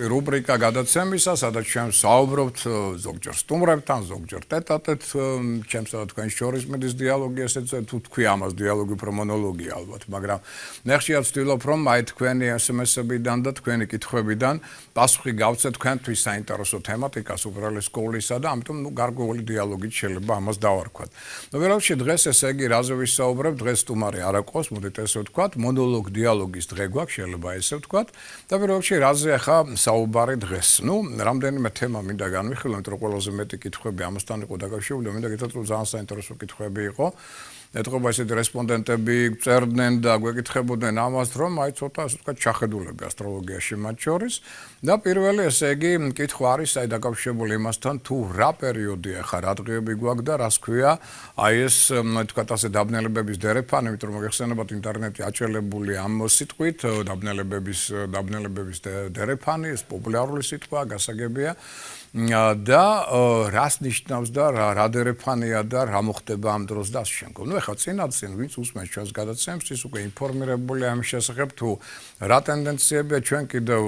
რუბრიკა გადაცემისა, სადაც ჩვენ საუბრობთ ზოგჯერ სტუმრებთან, ზოგჯერ ტეტ-ა-ტეტ, ჩემსა და თქვენ შორის მიდის დიალოგი, ესეც თუ თქვი ამას დიალოგი უფრო მონოლოგია ალბათ, მაგრამ ნახშირად ვცდილობ რომ აი თქვენი SMS-ებიდან და თქვენი კითხვებიდან პასუხი გავცეთ თქვენთვის საინტერესო თემატიკას უბრალოდ სკოლისა და ამიტომ გარკვეული დიალოგით შეიძლება ამას დავარქვათ. ნუ დღეს ესე იგი რაზე ვისაუბრებ, დღეს სტუმარი არ აქვს, მოდით ესე ვთქვათ, მონოლოგ დიალოგის დღე გვაქვს, შეიძლება ესე ვთქვათ. და პირველში რაზე ახლა საუბარი დღეს. ნუ რამდენიმე თემა მინდა განვიხილო, იმიტომ რომ ყველაზე მეტი კითხვები ამასთან იყო დაკავშირებული, მინდა გითხრათ რომ ძალიან საინტერესო კითხვები იყო. ეთქობა ესეთი რესპონდენტები წერდნენ და გვეკითხებოდნენ ამას, რომ აი ცოტა ასე ვთქვათ ჩახედულები ასტროლოგიაში მათ შორის. და პირველი ესე იგი კითხვა არის აი დაკავშირებული იმასთან, თუ რა პერიოდი ახლა რა დღეები გვაქვს და რას ქვია აი ეს ვთქვათ ასე დაბნელებების დერეფანი, იმიტომ რომ მოგეხსენებათ ინტერნეტი აჭრელებული ამ სიტყვით, დაბნელებების დერეფანი, ეს პოპულარული სიტყვაა, გასაგებია. და რას ნიშნავს და რა დერეფანია და რა მოხდება ამ დროს და ასე შემდგომ. ნუ ეხლა წინ ვინც უსმენს ჩვენს გადაცემს, ის უკვე ინფორმირებულია ამის შესახებ, თუ რა ტენდენციებია. ჩვენ კიდევ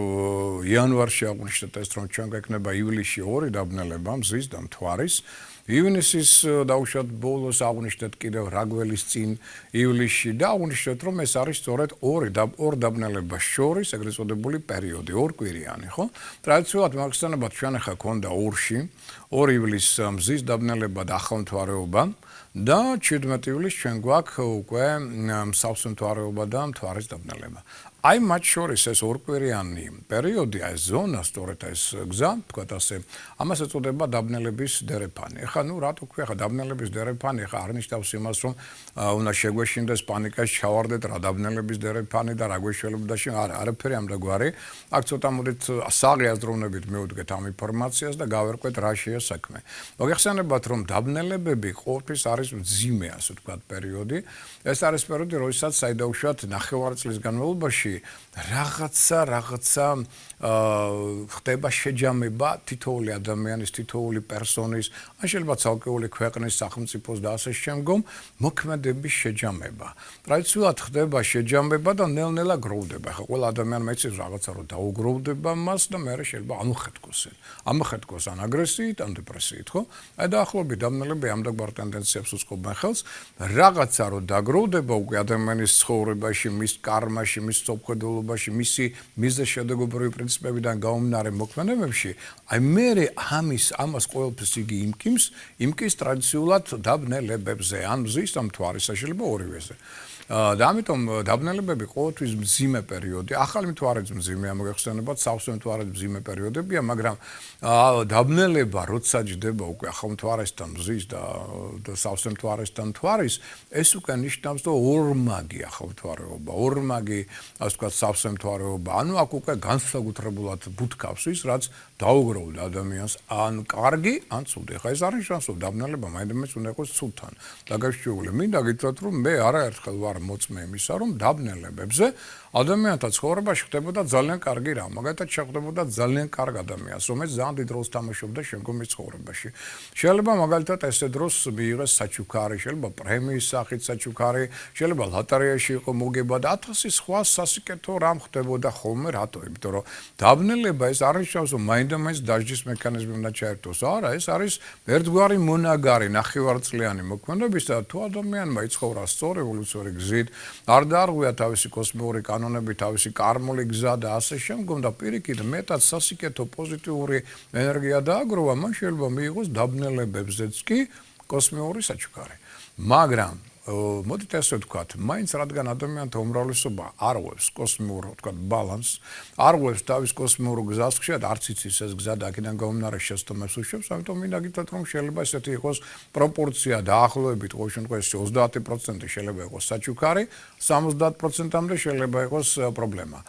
იანვარში აღვნიშნეთ ეს, რომ ჩვენ გვექნება ივლისში 2 დაბნელება, მზის და მთვარის. ივნისის დაუშვათ ბოლოს აღვნიშნეთ კიდევ რაგველის წინ ივლისში და აღვნიშნეთ, რომ ეს არის სწორედ 2 დაბნელებას შორის ეგრეთ წოდებული პერიოდი, 2 კვირიანი, ხო? ტრადიციულად მოგხსენებათ ჩვენ ახლა ქონდა 2-ში, 2 ივლისს მზის დაბნელება და ახალმთვარეობა და 17 ივლისს ჩვენ გვაქვს უკვე მსავსმთვარეობა და მთვარის დაბნელება. აი მათ შორის ეს 2 კვირიანი პერიოდი, აი ზონა, სწორედ ეს გზა, თქვათ ასე, ამას ეწოდება დაბნელების დერეფანი. ეხლა ნუ რატო ქვია ხა დაბნელების დერეფანი, ეხლა არ ნიშნავს იმას, რომ უნდა შეგვეშინდეს პანიკაში ჩავარდეთ რა დაბნელების დერეფანი და რა გვეშველებოდა შენ, არა, არაფერი ამდაგვარი. აქ ცოტა მოდით საღი აზროვნებით მივუდგეთ ამ ინფორმაციას და გავერკვეთ რა შეა საქმე. მოგეხსენებათ, რომ დაბნელებები ყოველთვის არის მძიმე, ასე ვთქვათ, პერიოდი. ეს არის პერიოდი, როდესაც საიდაუშვათ ნახევარწლის განმავლობაში რაღაცა ხდება შეჯამება თითოეული ადამიანის, თითოეული პერსონის, ან შეიძლება ცალკეული ქვეყნის, სახელმწიფოს და ასე შემდგომ მოქმედების შეჯამება. ტრადიციულად ხდება შეჯამება და ნელ-ნელა გროვდება. ხა ყველა ადამიანმა იცის რაღაცა რომ დაუგროვდება მას და მეორე შეიძლება ამოხეთქოს ან აგრესიით, ან დეპრესიით, ხო? აი დაახლოებით დაბნელები ამ დაგბარ ტენდენციებს უწყობენ ხელს. რაღაცა რომ დაგროვდება უკვე ადამიანის ცხოვრებაში, მის კარმაში, მის ხედულობაში, მისი მიზეზშედეგობრივი პრინციპებიდან გამომდინარე მოქმედებებში, აი მე ამას ყოველთვის იგი იმკის ტრადიციულად დაბნელებებზე, ან მზის და მთვარის, შეიძლება ორივეზე. და ამიტომ დაბნელებები ყოველთვის მძიმე პერიოდი, ახალი მთვარეც მძიმეა, მოგეხსენებათ, სავსე მთვარეც მძიმე პერიოდებია, მაგრამ დაბნელება როცა ჯდება უკვე ახალ მთვარესთან მზის და სავსე მთვარესთან მთვარის, ეს უკვე ნიშნავს და ორმაგი ახალ მთვარეობა, ორმაგი, ასე ვთქვათ, სავსე მთვარეობა, ანუ აქ უკვე განსაკუთრებულად ბუთქავს ის, რაც დაუგროვდა ადამიანს, ან კარგი, ან ცუდი. ხა ეს არის შანსი, დაბნელება მაინც უნდა იყოს ცუდთან დაკავშირებული. მინდა გითხრათ, რომ მე არაერთხელ ვარ მოწმე იმისა, რომ დაბნელებებზე ადამიანთა ცხოვრებაში ხდებოდა ძალიან კარგი რამ, მაგალითად შეხვდებოდა ძალიან კარგ ადამიანს, რომელიც ძალიან დიდ როლს თამაშობდა შემდგომი ცხოვრებაში. შეიძლება მაგალითად ესე დროს მიიღეს საჩუქარი, შეიძლება პრემიის სახით საჩუქარი, შეიძლება ლოტარიაში იყო მოგება და 1000 სხვა სასიკეთო რამ ხდებოდა ხოლმე, რატო? იმიტომ რომ დაბნელება ეს არ ნიშნავს, რომ მაინდა-მაინც დაждის მექანიზმი უნდა ჩაერთოს. არა, ეს არის ერთგვარი მონაგარი ნახევარწლიანი მოქმედებისა, თუ ადამიანმა იცხოვრა სწორ ევოლუციური გზით, არ დაარღვია თავისი კოსმიური კანონები, თავისი კარმული გზა და ასე შემდგომ და პირიქით მეტად სასიკეთო პოზიტიური ენერგია დააგროვა, მან შეიძლება მიიღოს დაბნელებებზეც კი კოსმიური საჩუქარი. მაგრამ მოდით ასე ვთქვათ, მაინც რადგან ადამიანთა უმრავლესობა არ ღვევს კოსმიურ, ვთქვათ, ბალანსს, არ ღვევს თავის კოსმიურ გზას, ხშირად არც იცის ეს გზა და აქედან გამომდინარე შეცდომებს უშვებს, ამიტომ მინდა გითხრათ, რომ შეიძლება ესეთი იყოს პროპორცია დაახლოებით ყოველ შემთხვევაში 30% შეიძლება იყოს საჩუქარი, 70%-მდე შეიძლება იყოს პრობლემა.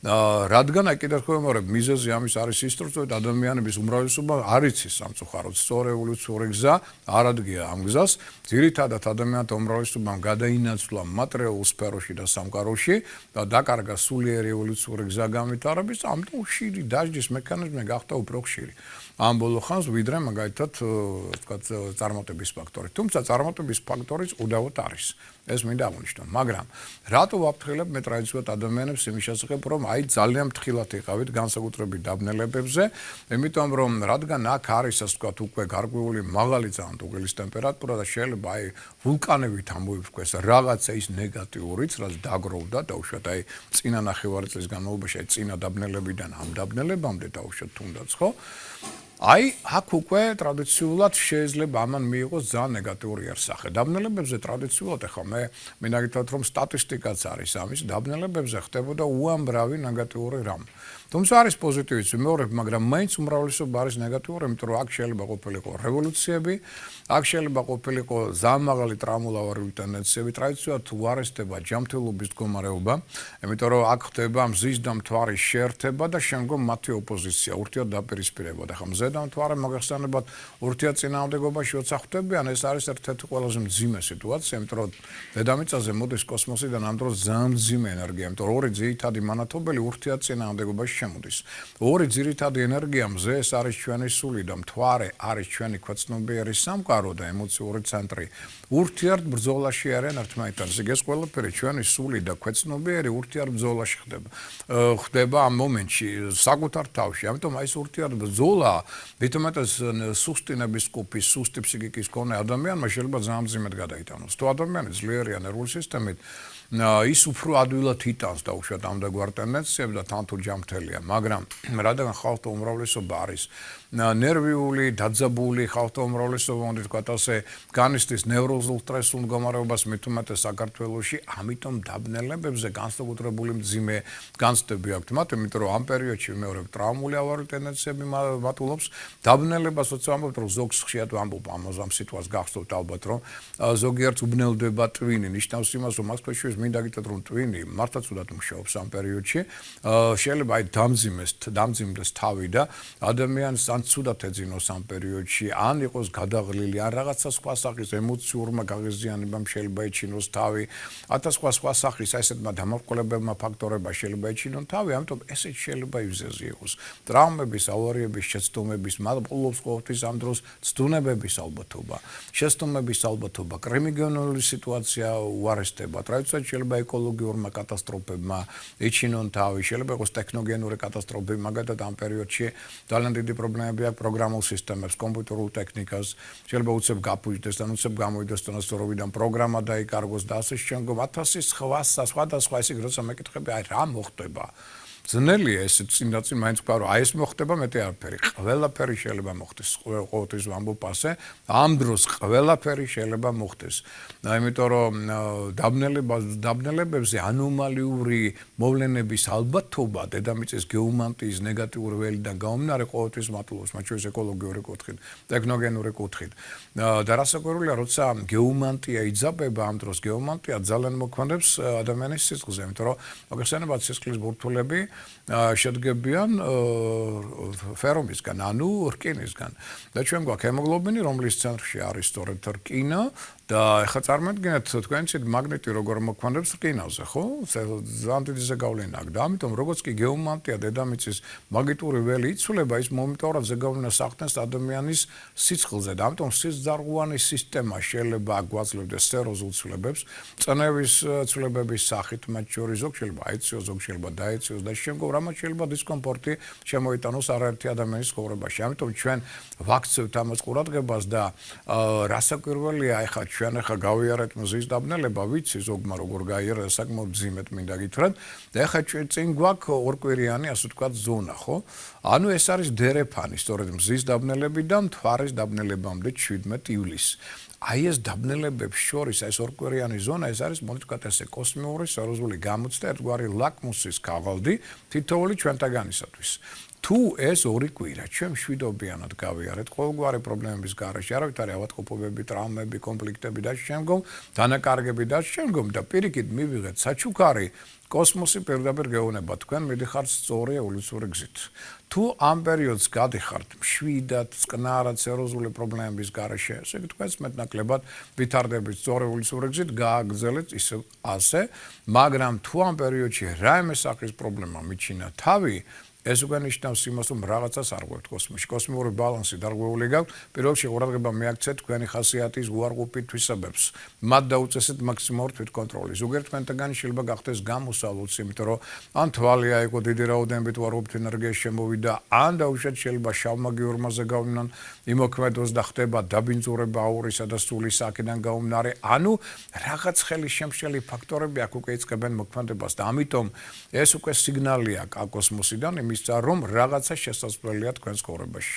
რადგან კიდევ ხომ მიზეზი ამის არის ის, რომ ადამიანების უმრავლესობა არ იცის სამწუხაროდ სწორ ევოლუციური გზა, არ ადგია ამ გზას, ძირითადად ადამიანთა უმრავლესობამ გადაინაცვლა მატერიალურ სფეროში და სამყაროში და დაკარგა სულიერი ევოლუციური გზა გამვითარების, ამიტომ ხშირი დაждის მექანიზმი გახდა უფრო ხშირი. ამ ბოლო ხანს ვიდრე მაგალითად, ვთქვათ, წარმატების ფაქტორი. თუმცა წარმატების ფაქტორიც უდავოდ არის. ეს მინდა აღვნიშნო, მაგრამ რატო ვაფრთხილებ მე ტრადიციულად ადამიანებს იმის შესახებ, რომ აი ძალიან ფრთხილად იყავით განსაკუთრებით დაბნელებებზე, იმიტომ რომ რადგან აქ არის ასე ვთქვათ უკვე გარკვეული მაღალი ძალიან დუღილის ტემპერატურა და შეიძლება აი ვულკანებით ამოიფრქვეს რაღაცა ის ნეგატიურიც, რაც დაგროვდა დაუშვათ აი წინა ნახევარი წლის განმავლობაში აი წინა დაბნელებიდან ამ დაბნელებამდე დაუშვათ თუნდაც ხო? აი აქ უკვე ტრადიციულად შეიძლება ამან მიიღოს ძალიან ნეგატიური არსახე. დაბნელებებზე ტრადიციულად ახლა მე მინდა გითხრათ რომ სტატისტიკაც არის ამის, დაბნელებებზე ხდებოდა უამრავი ნეგატიური რამ. თუმცა არის პოზიტივიც ვიმეორებ, მაგრამ მაინც უმრავლესობა არის ნეგატიური, იმიტომ რომ აქ შეიძლება ყოფილიყო რევოლუციები, აქ შეიძლება ყოფილიყო ძალიან მაღალი ტრამულავარული ტენდენციები, ტრადიციულად უარესდება ჯანმრთელობის მდგომარეობა, იმიტომ რომ აქ ხდება მზის და მთვარის შეერთება და შემდგომ მათი ოპოზიცია, ურთიერთ დაპირისპირება. და ხა მზე და მთვარე მოგეხსენებათ ურთიერთწინააღმდეგობაში როცა ხვდებიან, ეს არის ერთ-ერთი ყველაზე მძიმე სიტუაცია, იმიტომ რომ დედამიწაზე მოდის კოსმოსიდან ამ დროს ძალიან მძიმე ენერგია, იმიტომ რომ ორი ძირითადი მანათობელი ურთიერთწინააღმდეგობაში შემოდის. ორი ძირითადი ენერგია მზე ეს არის ჩვენი სული და მთვარე არის ჩვენი ქვეცნობიერი სამყარო და ემოციური ცენტრი. ურთიერთ ბრძოლაში არიან ერთმანეთთან. ეს ყველაფერი ჩვენი სული და ქვეცნობიერი ურთიერთ ბრძოლაში ხდება ამ მომენტში საკუთარ თავში. ამიტომ აი ეს ურთიერთ ბრძოლა მithumetes სუსტინების კუპის, სუსტი ფსიქიკის მქონე ადამიანმა შეიძლება ძალიან მძიმედ გადაიტანოს. თუ ადამიანი ძლიერია ნერვული სისტემით, ის უფრო ადვილად იტანს დაუშვათ ამდაგვარ ტენდენციებს და თან თუ ჯანმრთელია, მაგრამ რადგან ხალხთა უმრავლესობა არის ნერვიული, დაძაბული ხალხთა უმრავლესობა, უნდა ვთქვათ ასე, განიცდის ნევროზულ სტრესულ მდგომარეობას მithumetes საქართველოში, ამიტომ დაბნელებებზე განსაკუთრებული მძიმე განცდები აქვთ მათ, იმიტომ რომ ამ პერიოდში ვიმეორებ ტრაუმული ავარიული ტენდენციები მატულობს, დაბნელებას როცა ამბობთ, რომ ზოგს ხშირად ვამბობ ამ სიტყვას გახსოვთ ალბათ, რომ ზოგიერთს უბნელდება ტვინი, ნიშნავს იმას, რომ მას ქვეშ მინდა გითხრათ, რომ ტვინი მართლაც უდად მუშაობს ამ პერიოდში, შეიძლება აი დამძიმდეს თავი და ადამიანს ან ცუდად ეძინოს ამ პერიოდში, ან იყოს გადაღლილი, ან რაღაცა სხვა სახის ემოციურმა გაღიზიანებამ შეიძლება ეჩინოს თავი, სხვა სახის ესეთმა დამარყოლებებმა ფაქტორებმა შეიძლება ეჩინონ თავი, ამიტომ ესე შეიძლება იზეზე იყოს. ტრაუმების, ავარიების, შეცდომების, მატულობს ყოველთვის ამ დროს ცდუნებების ალბათობა, შეცდომების ალბათობა, კრიმინალური სიტუაცია უარესდება. ტრადიციულად შეიძლება ეკოლოგიურმა კატასტროფებმა ეჩინონ თავი, შეიძლება იყოს ტექნოგენური კატასტროფები, მაგალითად ამ პერიოდში ძალიან დიდი პრობლემები აქვს პროგრამულ სისტემებს, კომპიუტერულ ტექნიკას, შეიძლება უცებ გაფუჭდეს და უცებ გამოიდეს ტრანსფეროვიდან პროგრამა დაიკარგოს და ასე შემდგომ 1000 სხვადასხვა ისე როცა მეკითხები, აი რა მოხდება? ძნელია ეს წინდაწინ მაინც ვქვა რომ აი ეს მოხდება მეტი არაფერი. ყველაფერი შეიძლება მოხდეს. ყოველთვის ვამბობ ასე, ამ დროს ყველაფერი შეიძლება მოხდეს. იმიტომ რომ დაბნელებებზე ანომალიური მოვლენების ალბათობა დედამიწის გეომანტიის ნეგატიური ველიდან გამომდინარე ყოველთვის მატულობს, მათ შორის ეკოლოგიური კუთხით, ტექნოგენური კუთხით. და რასაკვირველია, როცა გეომანტია იძაბება ამ დროს, გეომანტია ძალიან მოქმედებს ადამიანის სისხლზე, იმიტომ რომ მოგეხსენებათ სისხლის ბურთულები შედგებიან ფერომისგან, ანუ რკინისგან. და ჩვენ გვაქვს ჰემოგლობინი, რომლის ცენტრში არის სწორედ რკინა და ეხლა წარმოიდგინეთ თქვენ ცით მაგნიტი როგორ მოქმედებს რკინაზე, ხო? ძალიან დიდი ზეგავლენა აქვს და ამიტომ როგორც კი გეომანტია დედამიწის მაგნიტური ველი იცვლება, ის მომენტურად ზეგავლენას ახდენს ადამიანის სისხლზე და ამიტომ სისხლძარღვოვანი სისტემა შეიძლება აგვაძლევდეს სეროზულ ცვლილებებს, წნევის ცვლილებების სახით, მათ შორის ზოგ შეიძლება აეციოს, ზოგ შეიძლება დაეციოს და შემდგომ რამაც შეიძლება დისკომფორტი შემოიტანოს არაერთი ადამიანის ცხოვრებაში. ამიტომ ჩვენ ვაქცევთ ამას ყურადღებას და რასაკვირველია, ეხლა ჩვენ გავიარეთ მზის დაბნელება, ვიცი ზოგმა როგორ გაიარა, საკმაოდ მძიმედ მინდა გითხრათ. და ეხლა წინ გვაქვს ორკვირიანი, ასე ვთქვათ, ზონა, ხო? ანუ ეს არის დერეფანი, სწორედ მზის დაბნელებიდან მთვარის დაბნელებამდე 17 ივლისს. აი ეს დაბნელებებს შორის ეს ორკვირიანი ზონა, ეს არის მოდი ვთქვათ ესე კოსმიური სერიოზული გამოცდა, ერთგვარი ლაკმუსის ქაღალდი თითოეული ჩვენთაგანისათვის. თუ ეს ორი კვირა ჩვენ მშვიდობიანად გავიარეთ ყოველგვარი პრობლემების გარეშე, არავითარი ავადმყოფობები, ტრაუმები, კონფლიქტები და შემდგომ დანაკარგები და შემდგომ და პირიქით მივიღეთ საჩუქარი კოსმოსი პირდაპირ გეუბნება თქვენ მიდიხართ სწორი ევოლუციური გზით. თუ ამ პერიოდს გადიხართ მშვიდად, წყნარად, სერიოზული პრობლემების გარეშე, ესე იგი თქვენს მეტნაკლებად ვითარდებით სწორი ევოლუციური გზით, გააგრძელეთ ისე ასე, მაგრამ თუ ამ პერიოდში რაიმე სახის პრობლემა მიჩინა თავი, ეს უკვე ნიშნავს იმას, რომ რაღაცას არ გვაქვს კოსმოსში. კოსმიური ბალანსი დარღვეული გაქვთ. პირველ რიგში ყურადღება მიაქცეთ თქვენი ხასიათის უარყოფით თვისებებს. მათ დაუწესეთ მაქსიმალური თვითკონტროლი. ზოგიერთ თქვენთაგანი შეიძლება გახდეს გამოსავლიც, იმიტომ რომ ან თვალი აიგო დიდი რაოდენობით უარყოფით ენერგიის შემოვიდა, ან დაუშვათ შეიძლება შავმაგიორმაზე გავნან იმოქმედოს და ხდება დაბინძურება აურისა და სულის აქედან გაუმნარე. ანუ რაღაც ხელის შემშელი ფაქტორები აქ უკვე იწყებენ მოქმედებას და ამიტომ ეს უკვე სიგნალია კოსმოსიდან იმისა, რომ რაღაცა შესაძლებელია თქვენს ცხოვრებაში.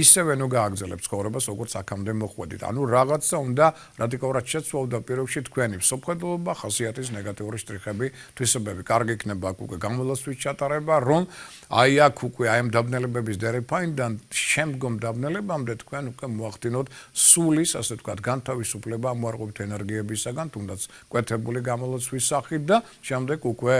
ისევე ნუ გააგრძელებთ ცხოვრებას, როგორც აქამდე მოხვედით. ანუ რაღაცა უნდა რადიკალურად შეცვალოთ პირველ რიგში თქვენი მსოფლმხედველობა, ხასიათის ნეგატიური შტრიხები, თვისებები. კარგი იქნება აქ უკვე გამოლასვით ჩატარება, რომ აი აქ უკვე აი ამ დაბნელებების დერეფაინდან შემდგომ დაბნელებამდე თქვენ უკვე მოახდინოთ სულის, ასე ვთქვათ, განთავისუფლება მოარყოფით ენერგიებისაგან, თუნდაც კვეთებული გამოლოცვის სახით და შემდეგ უკვე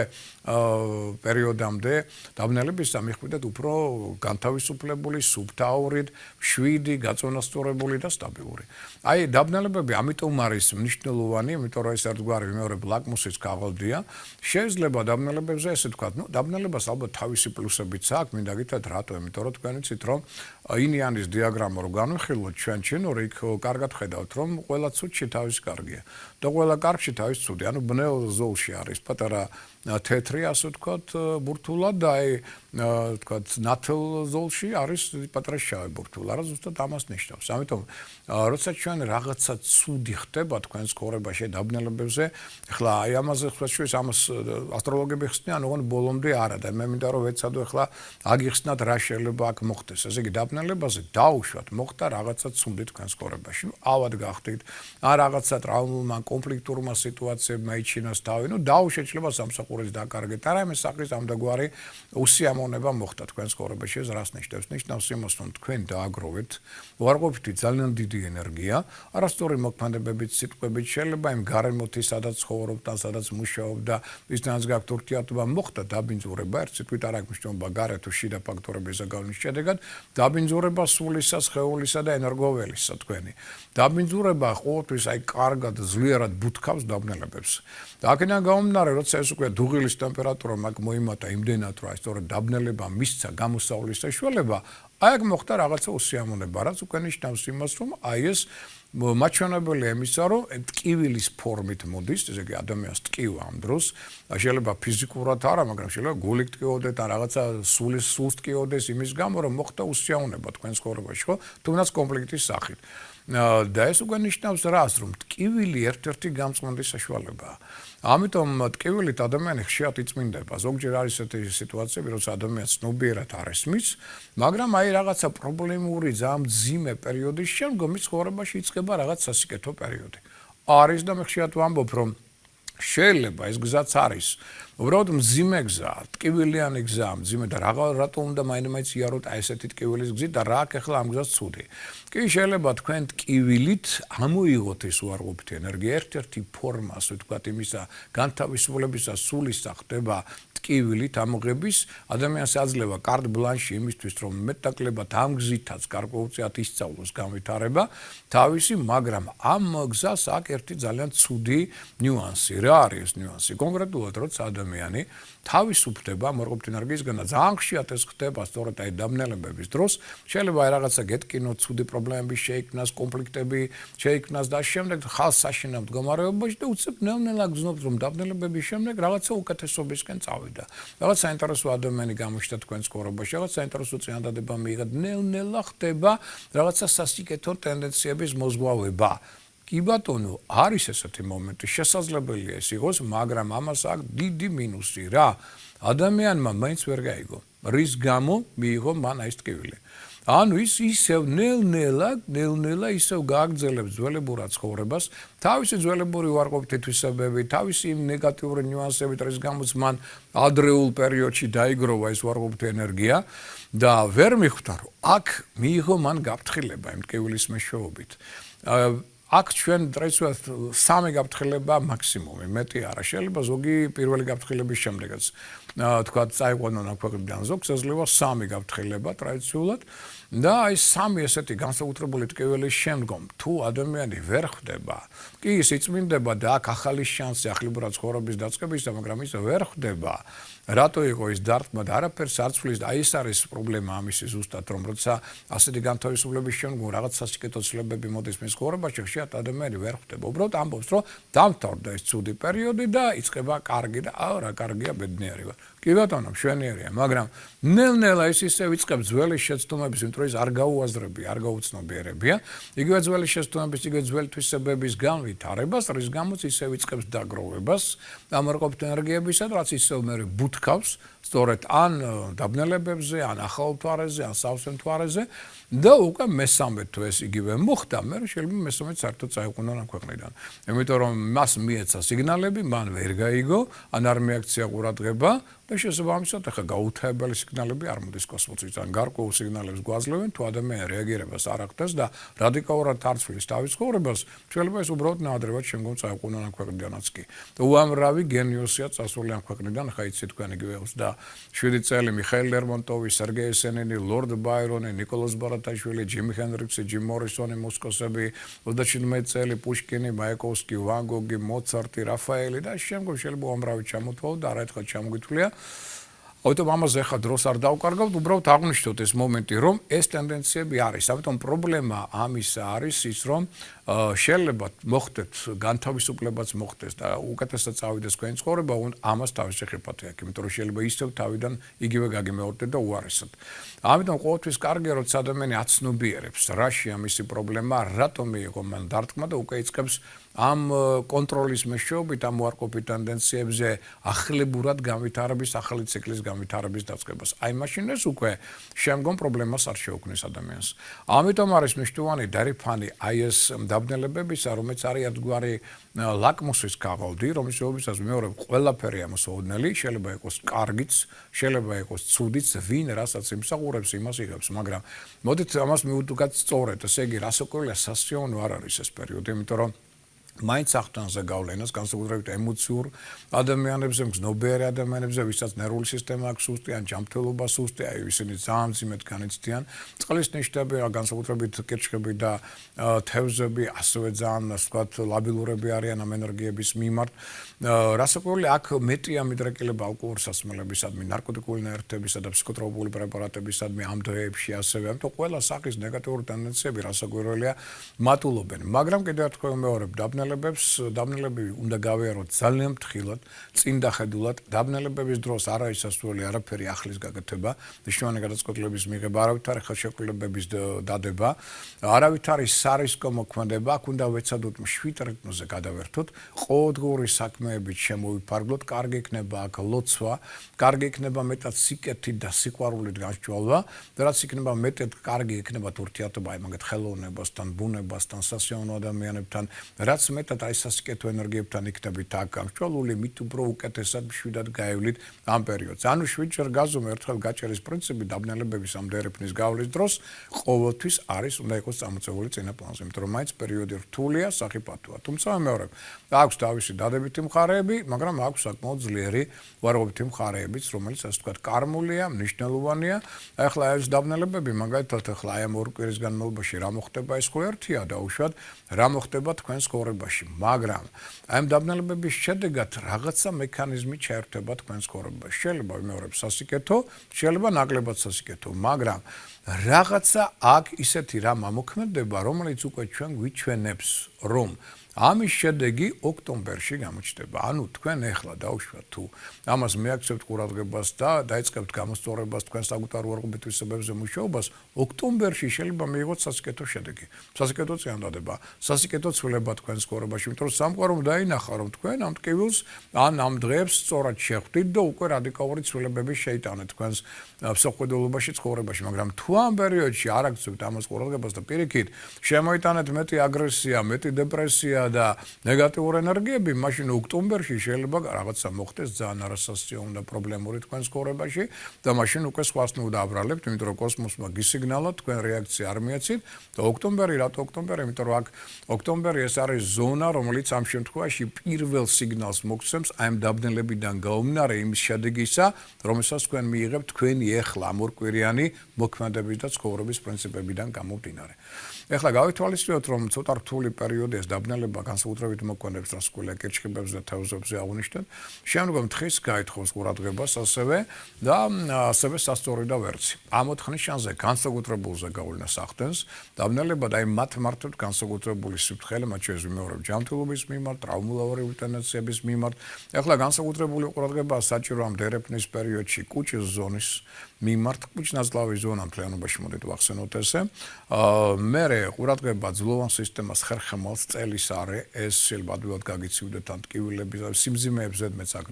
პერიოდამდე დაბნელებისა მიხვიდეთ უფრო განთავისუფლებული, სუბტაურით, შვიდი, გაწონასწორებული და სტაბილური. აი დაბნელებები ამიტომ არის მნიშვნელოვანი, იმიტომ რომ ეს ერთგვარი ვიმეორებ ლაკმუსის ქაღალდია. შეიძლება დაბნელებებზე ესე ვთქვათ, ნუ დაბნელებას ალბათ თავისი პლუსებიც აქვს, მინდა გითხრათ რატო, იმიტომ რომ თქვენ იცით რომ ინიანის დიაგრამა რო განვიხილოთ ჩვენში, ნუ იქ კარგად ხედავთ რომ ყველა ცუდში თავისი კარგია და ყველა კარგში თავისი ცუდი. ანუ ბნელ ზოლში არის პატარა თეთრი, ასე ვთქვათ, ბურთულა და აი ვთქვათ ნათელ ზოლში არის პატარა შავი ბურთულა, რა ზუსტად ამას ნიშნავს. ამიტომ როცა ჩვენ რაღაცა ცუდი ხდება თქვენს ცხოვრებაში დაბნელებებზე, ახლა აი ამაზე ხსვაშვის ამას ასტროლოგები ხსნიან, ოღონდ ბოლომდე არა და მე მინდა რომ ვეცადო ახლა აგიხსნათ რა შეიძლება აქ მოხდეს. ესე იგი დაბნელებაზე დაუშვათ, მოხდა რაღაცა ცუდი თქვენს ცხოვრებაში. ნუ ავად გახდით, ან რაღაცა ტრავმულმა, კონფლიქტურმა სიტუაციებმა იჩინოს თავი, ნუ დაუშვეთ შეიძლება სამსახურით დაკარგეთ. არა მე სახლის ამდაგვარი უსიამოვნება მოხდა თქვენს ცხოვრებაში. ეს რას ნიშნავს? ნიშნავს იმას, რომ თქვენ დააგროვეთ უარყოფითი ძალიან დიდი ენერგია, არასწორი მოქმედებებით, სიტყვებით, შეიძლება იმ გარემოთი, სადაც ცხოვრობთ და სადაც მუშაობთ და ისთანაც გაქვთ ურთიერთობა, მოხდა დაბინძურება, ერთ სიტყვით არ აქვს მნიშვნელობა გარე თუ შიდა ფაქტორების ზეგავნის შედეგად, დაბინძურება სულისა, სხეულისა და ენერგოველისა თქვენი. დაბინძურება ყოველთვის აი კარგად, ძლიერად ბუთქავს დაბნელებებს. და აქედან გამომდინარე, როცა ეს უკვე დუღილის ტემპერატურა მაგ მოიმატა იმდენად, რომ აი სწორედ დაბნელება მისცა გამოსავლის საშუალება, აი აქ მოხდა რაღაცა უსიამოვნება, რაც უკვე ნიშნავს იმას, რომ აი ეს მაჩვენებელია იმისა, რომ ტკივილის ფორმით მოდის, ესე იგი ადამიანს ტკივა ამ დროს, შეიძლება ფიზიკურად არა, მაგრამ შეიძლება გულით ტკიოდეთ ან რაღაცა სულს ტკიოდეს იმის გამო, რომ მოხდა უსიამოვნება თქვენს ცხოვრებაში, ხო? თუნდაც კონფლიქტის სახით. და ეს უკვე ნიშნავს რას, რომ ტკივილი ერთ-ერთი გამწვანდი საშუალებაა. ამიტომ ტკივილით ადამიანი ხშირად იწმინდება. ზოგჯერ არის ესეთი სიტუაციები, როცა ადამიანს ცნობიერად არ ესმის, მაგრამ აი რაღაცა პრობლემური, ძალიან მძიმე პერიოდის შემდგომ მის ცხოვრებაში იწყება რაღაც სასიკეთო პერიოდი. არის და მე ხშირად ვამბობ, რომ შეიძლება ეს გზაც არის. უბრალოდ მძიმე გზა, ტკივილიანი გზა, მძიმე და რატო უნდა მაინც იაროთ აი ესეთი ტკივილის გზით და რა აქ ახლა ამ გზას ცუდი. კი შეიძლება თქვენ ტკივილით ამოიღოთ ეს უარყოფითი ენერგია, ერთ-ერთი ფორმა, ასე ვთქვათ, იმისა განთავისუფლებისა სულისა ხდება ტკივილით ამოღების, ადამიანს აძლევა კარტ ბლანში იმისთვის, რომ მეტნაკლებად ამ გზითაც გარკვეულწილად ისწავლოს განვითარება თავისი, მაგრამ ამ გზას აქვს ერთი ძალიან ცუდი ნიუანსი. რა არის ეს ნიუანსი? კონკრეტულად, როცა ადამიანი თავისუფლდება მოარყოფითი ენერგიისგან და ძალიან ხშირად ეს ხდება სწორედ აი დაბნელებების დროს, შეიძლება აი რაღაცა გეტკინოთ, ცუდი პრობლემები შეიქმნას, კონფლიქტები შეიქმნას და შემდეგ ხალხს საშინაო მდგომარეობაში და უცებ ნელ-ნელა გრძნობთ, რომ დაბნელებების შემდეგ რაღაცა უკეთესობისკენ წავიდა. რაღაც საინტერესო ადამიანი გამოჩნდა თქვენს ცხოვრებაში, რაღაც საინტერესო წინადადება მიიღეთ, ნელ-ნელა ხდება რაღაცა სასიკეთო ტენდენციების მოზღვავება. კი ბატონო, არის ესეთი მომენტი, შესაძლებელია ეს იყოს, მაგრამ ამას აქვს დიდი მინუსი რა. ადამიანმა მაინც ვერ გაიგო, რის გამო მიიღო მან აი ეს ტკივილი. ანუ ის ისევ ნელ-ნელა ისევ გააგრძელებს ძველებურად ცხოვრებას, თავისი ძველებური უარყოფითი თვისებები, თავისი იმ ნეგატიური ნიუანსებით, რის გამოც მან ადრეულ პერიოდში დაიგროვა ეს უარყოფითი ენერგია და ვერ მიხვდა, რომ აქ მიიღო მან გაფრთხილება იმ ტკივილის მეშვეობით. აქ ჩვენ ტრადიციულად სამი გაფრთხილება მაქსიმუმი, მეტი არა. შეიძლება ზოგი პირველი გაფრთხილების შემდეგაც თქვათ წაიყვანონ ამ ქვეყნიდან ზოგს ეძლევა სამი გაფრთხილება ტრადიციულად და აი სამი ესეთი განსაკუთრებული ტკივილის შემდგომ თუ ადამიანი ვერ ხვდება, კი ის იწმინდება და აქ ახალი შანსი ახლებურად ცხოვრების დაწყებისა, მაგრამ ის ვერ ხვდება. რატო იყო ის დარტყმა და არაფერს არ ცვლის და აი ეს არის პრობლემა ამისი ზუსტად რომ როცა ასეთი განთავისუფლების შემდგომ რაღაც სასიკეთო ცვლილებები მოდის მის ცხოვრებაში ხშირად ადამიანი ვერ ხვდება უბრალოდ ამბობს რომ დამთავრდა ეს ცუდი პერიოდი და იწყება კარგი და რა კარგია ბედნიერი ვარ კი ბატონო მშვენიერია მაგრამ ნელ-ნელა ის ისე იწყებს ძველი შეცდომების იმიტომ რომ ის არ გაუაზრებია არ გაუცნობიერებია იგივე ძველი შეცდომების იგივე ძველი თვისებების განვითარებას რის გამოც ისე იწყებს დაგროვებას ამარყოფით ენერგიებისა და რაც ისევ მე ბუთქავს სწორედ ან დაბნელებებზე ან ახალ მთვარეზე ან სავსე მთვარეზე და უკვე მესამე თუ ეს იგივე მოხდა მე შეიძლება მესამე საერთოდ წაიყვანონ ამ ქვეყნიდან იმიტომ რომ მას მიეცა სიგნალები მან ვერ გაიგო ან არ მიაქცია ყურადღება და შესაბამისად ახლა გაუთავებელი სიგნალები არ მოდის კოსმოსიდან გარკვეულ სიგნალებს გვაძლევენ თუ ადამიანი რეაგირებას არ ახდენს და რადიკალურად არ ცვლის თავის ცხოვრებას შეიძლება ეს უბრალოდ ნაადრევად შემდგომ წაიყვანონ ამ ქვეყნიდანაც კი და უამრავი გენიოსია წასული ამ ქვეყნიდან ხა იცით თქვენ იგივე 27 წელი მიხეილ ლერმონტოვი სერგეი ესენინი ლორდ ბაირონი ნიკოლას ბარათაშვილი ჯიმი ჰენდრიქსი ჯიმ მორისონი მოსკოვსები 37 წელი პუშკინი მაიაკოვსკი ვან გოგი მოცარტი რაფაელი და შემდგომ შეიძლება უამრავი ჩამოთვალო და არაერთხელ ჩამოგითვლია Auto amაზე ხა დროს არ დავკარგავთ, უბრალოდ აღნიშნოთ ეს მომენტი, რომ ეს ტენდენციები არის. ამიტომ პრობლემა ამის არის ის, რომ შეიძლება მოხდეთ განთავისუფლებაც მოხდეს და უკეთესად წავიდეს თქვენი ცხოვრება, ამას თავის შეხედვით აქვს, იმიტომ რომ შეიძლება ისევ თავიდან იგივე გაგიმეორდეთ და უარესად. ამიტომ ყოველთვის კარგია, რომ ადამიანი აცნობიერებს, რაშია მისი პრობლემა, რატომ მიიღო მან დარტყმა და უკვე იწყებს ამ კონტროლის მეშვეობით ამ უარყოფით ტენდენციებზე ახლებურად განვითარების ახალი ციკლის განვითარების დაწყებას. აი მაშინ ეს უკვე შემდგომ პრობლემას არ შეუქმნის ადამიანს. ამიტომ არის მნიშვნელოვანი დარიფანი აი ეს დაბნელებებისა, რომელიც არის ერთგვარი ლაკმუსის ქაღალდი, რომლის შეობისას მეორე ყველაფერი ამოსაოდნელი, შეიძლება იყოს კარგიც, შეიძლება იყოს ცუდიც, ვინ რასაც იმსახურებს, იმას იღებს, მაგრამ მოდით ამას მივუდგათ სწორედ, ესე იგი რასაკვირველია სასიამოვნო არ არის ეს პერიოდი, იმიტომ რომ მაინც ახტანზე გავლენას განსაკუთრებით ემოციურ ადამიანებზე, მგზნობიარე ადამიანებზე, ვისაც ნერვული სისტემა აქვს სუსტი ან ჯანმრთელობა სუსტი, აი ისინი ძალიან მძიმედ განიცდიან. წყლის ნიშნები, განსაკუთრებით კირჩხები და თევზები, ასევე ძალიან, ასე ვთქვათ, ლაბილურები არიან ამ ენერგიების მიმართ. რასაკვირველია, აქ მეტია მიდრეკილება ალკოჰოლის სასმელებისადმი, ნარკოტიკული ნაერთებისა და ფსიქოტროპული პრეპარატებისადმი ამ დღეებში ასევე. ამიტომ ყველა სახის ნეგატიური ტენდენციები რასაკვირველია მატულობენ. მაგრამ კიდევ ერთხელ ვიმეორებ, დაბნელებები უნდა გავიაროთ ძალიან ფრთხილად, წინ დახედულად. დაბნელებების დროს არ არის სასურველი არაფერი ახლის გაკეთება, მნიშვნელოვანი გადაწყვეტილების მიღება, არავითარი ხელშეკრულებების დადება, არავითარი სარისკო მოქმედება, აქ უნდა ვეცადოთ მშვიდ რიტმზე გადავერთოთ, ყოველდღიური საქმეებით შემოვიფარგლოთ, კარგი იქნება აქ ლოცვა, კარგი იქნება მეტად სიკეთით და სიყვარულით გასჯვალვა, და რაც იქნება მეტად კარგი იქნება ურთიერთობა აი მაგათ ხელოვნებასთან, ბუნებასთან, სასიამოვნო ადამიანებთან, რაც მეტად აი სასიკეთო ენერგიებთან იქნებით აქ გამშვალული, მით უფრო უკეთესად მშვიდად გაევლით ამ პერიოდს. ანუ შვიდჯერ გაზომე ერთხელ გაჭერის პრინციპი დაბნელებების ამ დერეფნის გავლის დროს ყოველთვის არის უნდა იყოს წამოწეული წინა პლანზე, იმიტომ რომ მაინც პერიოდი რთულია, სახიფათოა. თუმცა მეორე, აქვს თავისი დადებითი მხარეები, მაგრამ აქვს საკმაოდ ძლიერი უარყოფითი მხარეებიც, რომელიც ასე ვთქვათ, კარმულია, მნიშვნელოვანია. ახლა ეს დაბნელებები, მაგალითად, ახლა აი ამ ორ კვირის განმავლობაში რა მოხდება, ეს ხო ერთია დაუშვათ, რა მოხდება თქვენს ცხოვრებაში, მაგრამ აი ამ დაბნელებების შედეგად რაღაცა მექანიზმი ჩაერთვება თქვენს ცხოვრებაში. შეიძლება ვიმეორებ სასიკეთო, შეიძლება ნაკლებად სასიკეთო, მაგრამ რაღაცა აქ ისეთი რამ ამოქმედება, რომელიც უკვე ჩვენ გვიჩვენებს, რომ ამის შედეგი ოქტომბერში გამოჩნდება. ანუ თქვენ ეხლა დაუშვათ თუ ამას მიაქცევთ ყურადღებას და დაიწყებთ გამოსწორებას თქვენ საკუთარ უარყოფით თვისებებზე მუშაობას, ოქტომბერში შეიძლება მიიღოთ სასიკეთო შედეგი. სასიკეთო წინადადება, სასიკეთო ცვლილება თქვენს ცხოვრებაში, იმიტომ რომ სამყარომ დაინახა, რომ თქვენ ამ ტკივილს ან ამ დღეებს სწორად შეხვდით და უკვე რადიკალური ცვლილებები შეიტანეთ თქვენს მსოფლმხედველობაში ცხოვრებაში, მაგრამ თუ ამ პერიოდში არ აქცევთ ამას ყურადღებას და პირიქით შემოიტანეთ მეტი აგრესია, მეტი დებრესია და ნეგატიური ენერგიები, მაშინ ოქტომბერში შეიძლება რაღაცა მოხდეს ძალიან არასასიამოვნო პრობლემური თქვენს ცხოვრებაში და მაშინ უკვე სხვას ნუდაბრალებთ, იმიტომ რომ კოსმოსმა გისიგნალა თქვენ რეაქცია არ მიეცით და ოქტომბერი, რატო ოქტომბერი? იმიტომ რომ აქ ოქტომბერი ეს არის ზონა, რომელიც ამ შემთხვევაში პირველ სიგნალს მოგცემს აი ამ დაბნელებიდან გაუმდინარე იმის შედეგისა, რომელსაც თქვენ მიიღებთ თქვენი ეხლა ამ ორკვირიანი მოქმედების და ცხოვრების პრინციპებიდან გამომდინარე. ეხლა გავითვალისწინოთ, რომ ცოტა რთული პერიოდი ეს დაბნელება ეხება განსაკუთრებით მოქმედებს რასკვლელი კირჩხიბებზე და თევზებზე აღნიშნეთ. შემდგომ თხის გაითხოვს ყურადღებას ასევე და ასევე სასწორი და ვერცი. ამ ოთხის შანსზე განსაკუთრებულზე გავლენას ახდენს დაბნელება და აი მათ მართლაც განსაკუთრებული სიფრთხილე მათ შორის ვიმეორებ ჯანმრთელობის მიმართ, ტრავმულოვანი ტენდენციების მიმართ. ეხლა განსაკუთრებული ყურადღება საჭირო ამ დერეფნის პერიოდში კუჭის ზონის მიმართ, კუჭნაზლავის ზონა მთლიანობაში მოდით ვახსენოთ ესე. მერე ყურადღება ძლოვან სისტემას ხერხემალს წელის არე, ეს შეიძლება ადვილად გაგიცივდეთ ან ტკივილების სიმძიმეებს ზედმეტ აქ,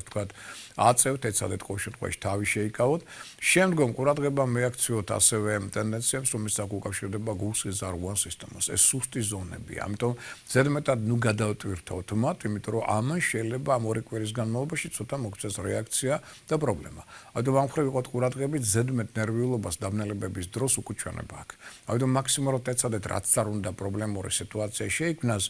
თქვათ, აწევთ, ეცადეთ ყოველ შემთხვევაში თავი შეიკავოთ. შემდგომ ყურადღება მეაქციოთ ასევე ტენდენციებს, რომელიც აქ უკავშირდება გულსიზარღვან სისტემას. ეს სუსტი ზონებია. ამიტომ ზედმეტად გადავტვირთოთ მათ, იმიტომ რომ ამან შეიძლება ამ ორი კვირის განმავლობაში ცოტა მოგწეს რეაქცია და პრობლემა. ამიტომ ამ მხრივ იყოთ ყურადღებით ზედმეტ ნერვიულობას დაბნელებების დროს უკუჩვენება აქვს. ამიტომ მაქსიმალურად ეცადეთ რაც არ უნდა პრობლემური სიტუაცია შეიქმნას,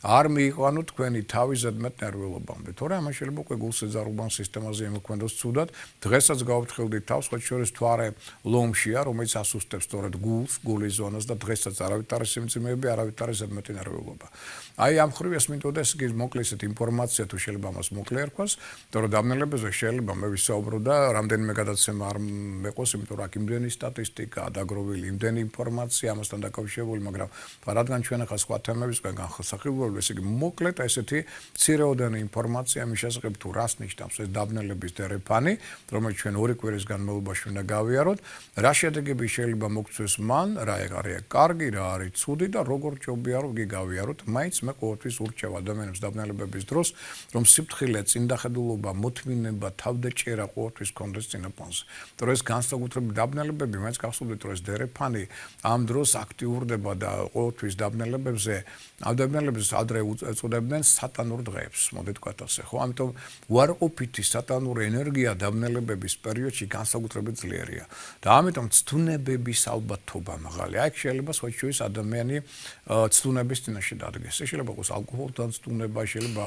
არ მიიყვანოთ თქვენი თავი ზედმეტ ნერვიულობამდე. თორე ამან შეიძლება უკვე გულსიზარღვან სისტემაზე იმოქმედოს ცუდად. დღესაც გავფრთხილდით თავს, ხოთ შორის თვარე ლომშია, რომელიც ასუსტებს სწორედ გულს, გულის ზონას და დღესაც არავით არის სიმძიმეები, არავით არის ზედმეტი ნერვიულობა. აი ამ მხრივ ეს მინდოდა ეს მოკლე ისეთ ინფორმაცია თუ შეიძლება მას მოკლე ერქვას, თორე დაბნელებაზე შეიძლება მე ვისაუბრო და რამდენიმე გადაცემა არ მეყოს, იმიტომ რომ აქ იმდენი სტატისტიკა, დაგროვილი იმდენი ინფორმაცია ამასთან დაკავშირებული, მაგრამ რადგან ჩვენ ახლა სხვა თემებისგან განსახილველად, ესე იგი მოკლედ ესეთი მცირეოდენი ინფორმაცია მის შესახებ თუ რას ნიშნავს ეს დაბნელების დერეფანი, რომელიც ჩვენ ორი კვირის განმავლობაში უნდა გავიაროთ, რა შედეგები შეიძლება მოგცეს მან, რა არის კარგი, რა არის ცუდი და როგორ ჯობია რომ გავიაროთ, მაინც მე ყოველთვის ურჩევ ადამიანებს დაბნელებების დროს, რომ სიფრთხილე, წინდახედულობა, მოთმინება, თავდაჭერა ყოველთვის კონდეს წინაპონზე. თორე ეს განსაკუთრებით დაბნელებები, მაინც გახსოვდეთ, რომ ეს დერეფანი ამ დროს აქტიურდება და ყოველთვის დაბნელებებზე, ამ დაბნელებებს ადრე ეწოდებდნენ სატანურ დღეებს, მოდით ვთქვათ ასე, ხო? ამიტომ უარყოფითი სატანური ენერგია დაბნელებების პერიოდში განსაკუთრებით ძლიერია. და ამიტომ ცდუნებების ალბათობა მაღალია. აქ შეიძლება სხვა შორის ადამიანი ცდუნების წინაშე დადგეს. ეს შეიძლება იყოს ალკოჰოლთან ცდუნება, შეიძლება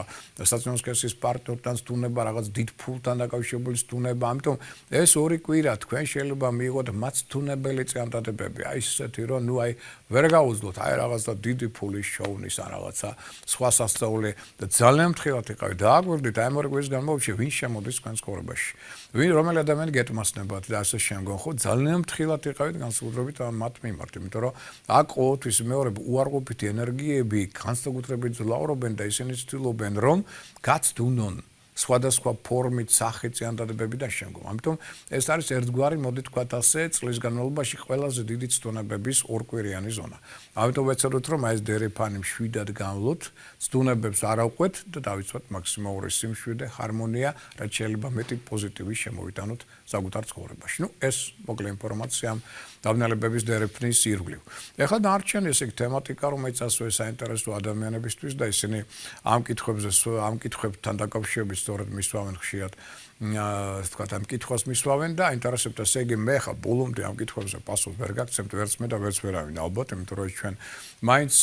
საწინააღმდეგო სქესის პარტნიორთან ცდუნება, რაღაც დიდ ფულთან დაკავშირებული ცდუნება. ამიტომ ეს ორი კვირა თქვენ შეიძლება მიიღოთ მათ ცდუნებელი წინადადებები. აი ისეთი რომ აი ვერ გაუძლოთ, აი რაღაცა დიდი ფულის შოუნის ან რაღაცა სხვა სასწაული და ძალიან ფრთხილად იყავით. დააგვირდით აი ამ ორი კვირის განმავლობაში ვინ შემოდის თქვენ ცხოვრებაში. ვინ რომელი ადამიანი გეთმასნებათ და ასე შემდგომ, ხო, ძალიან ფრთხილად იყავით განსაკუთრებით მათ მიმართ, იმიტომ რომ აქ ყოველთვის მეორე უარყოფითი ენერგიები განსაკუთრებით ძლავრობენ და ისინი ცდილობენ რომ გაცდუნონ სხვადასხვა ფორმით, სახით წინადადებები და შემდგომ. ამიტომ ეს არის ერთგვარი, მოდით ვთქვათ ასე, წლის განმავლობაში ყველაზე დიდი ცდუნებების ორკვირიანი ზონა. ამიტომ ვეცადოთ რომ ეს დერეფანი მშვიდად განვლოთ, ცდუნებებს არ ავყვეთ და დავიცვათ მაქსიმალური სიმშვიდე, ჰარმონია, რაც შეიძლება მეტი პოზიტივი შემოვიტანოთ საკუთარ ცხოვრებაში. ეს მოკლე ინფორმაცია დაბნელებების დერეფნის ირგვლივ. ეხლა დარჩენილი ეს თემატიკა, რომელიც ასევე საინტერესო ადამიანებისთვის და ისინი ამ კითხვებთან დაკავშირებით სწორედ მისვავენ ხშირად, ასე ვთქვათ, ამ კითხვას მისვავენ და აინტერესებთ, ესე იგი მე ხა ბოლომდე ამ კითხვებზე პასუხს ვერ გაგცემთ ვერც მე და ვერც ვერავინ, ალბათ, იმიტომ რომ ჩვენ მაინც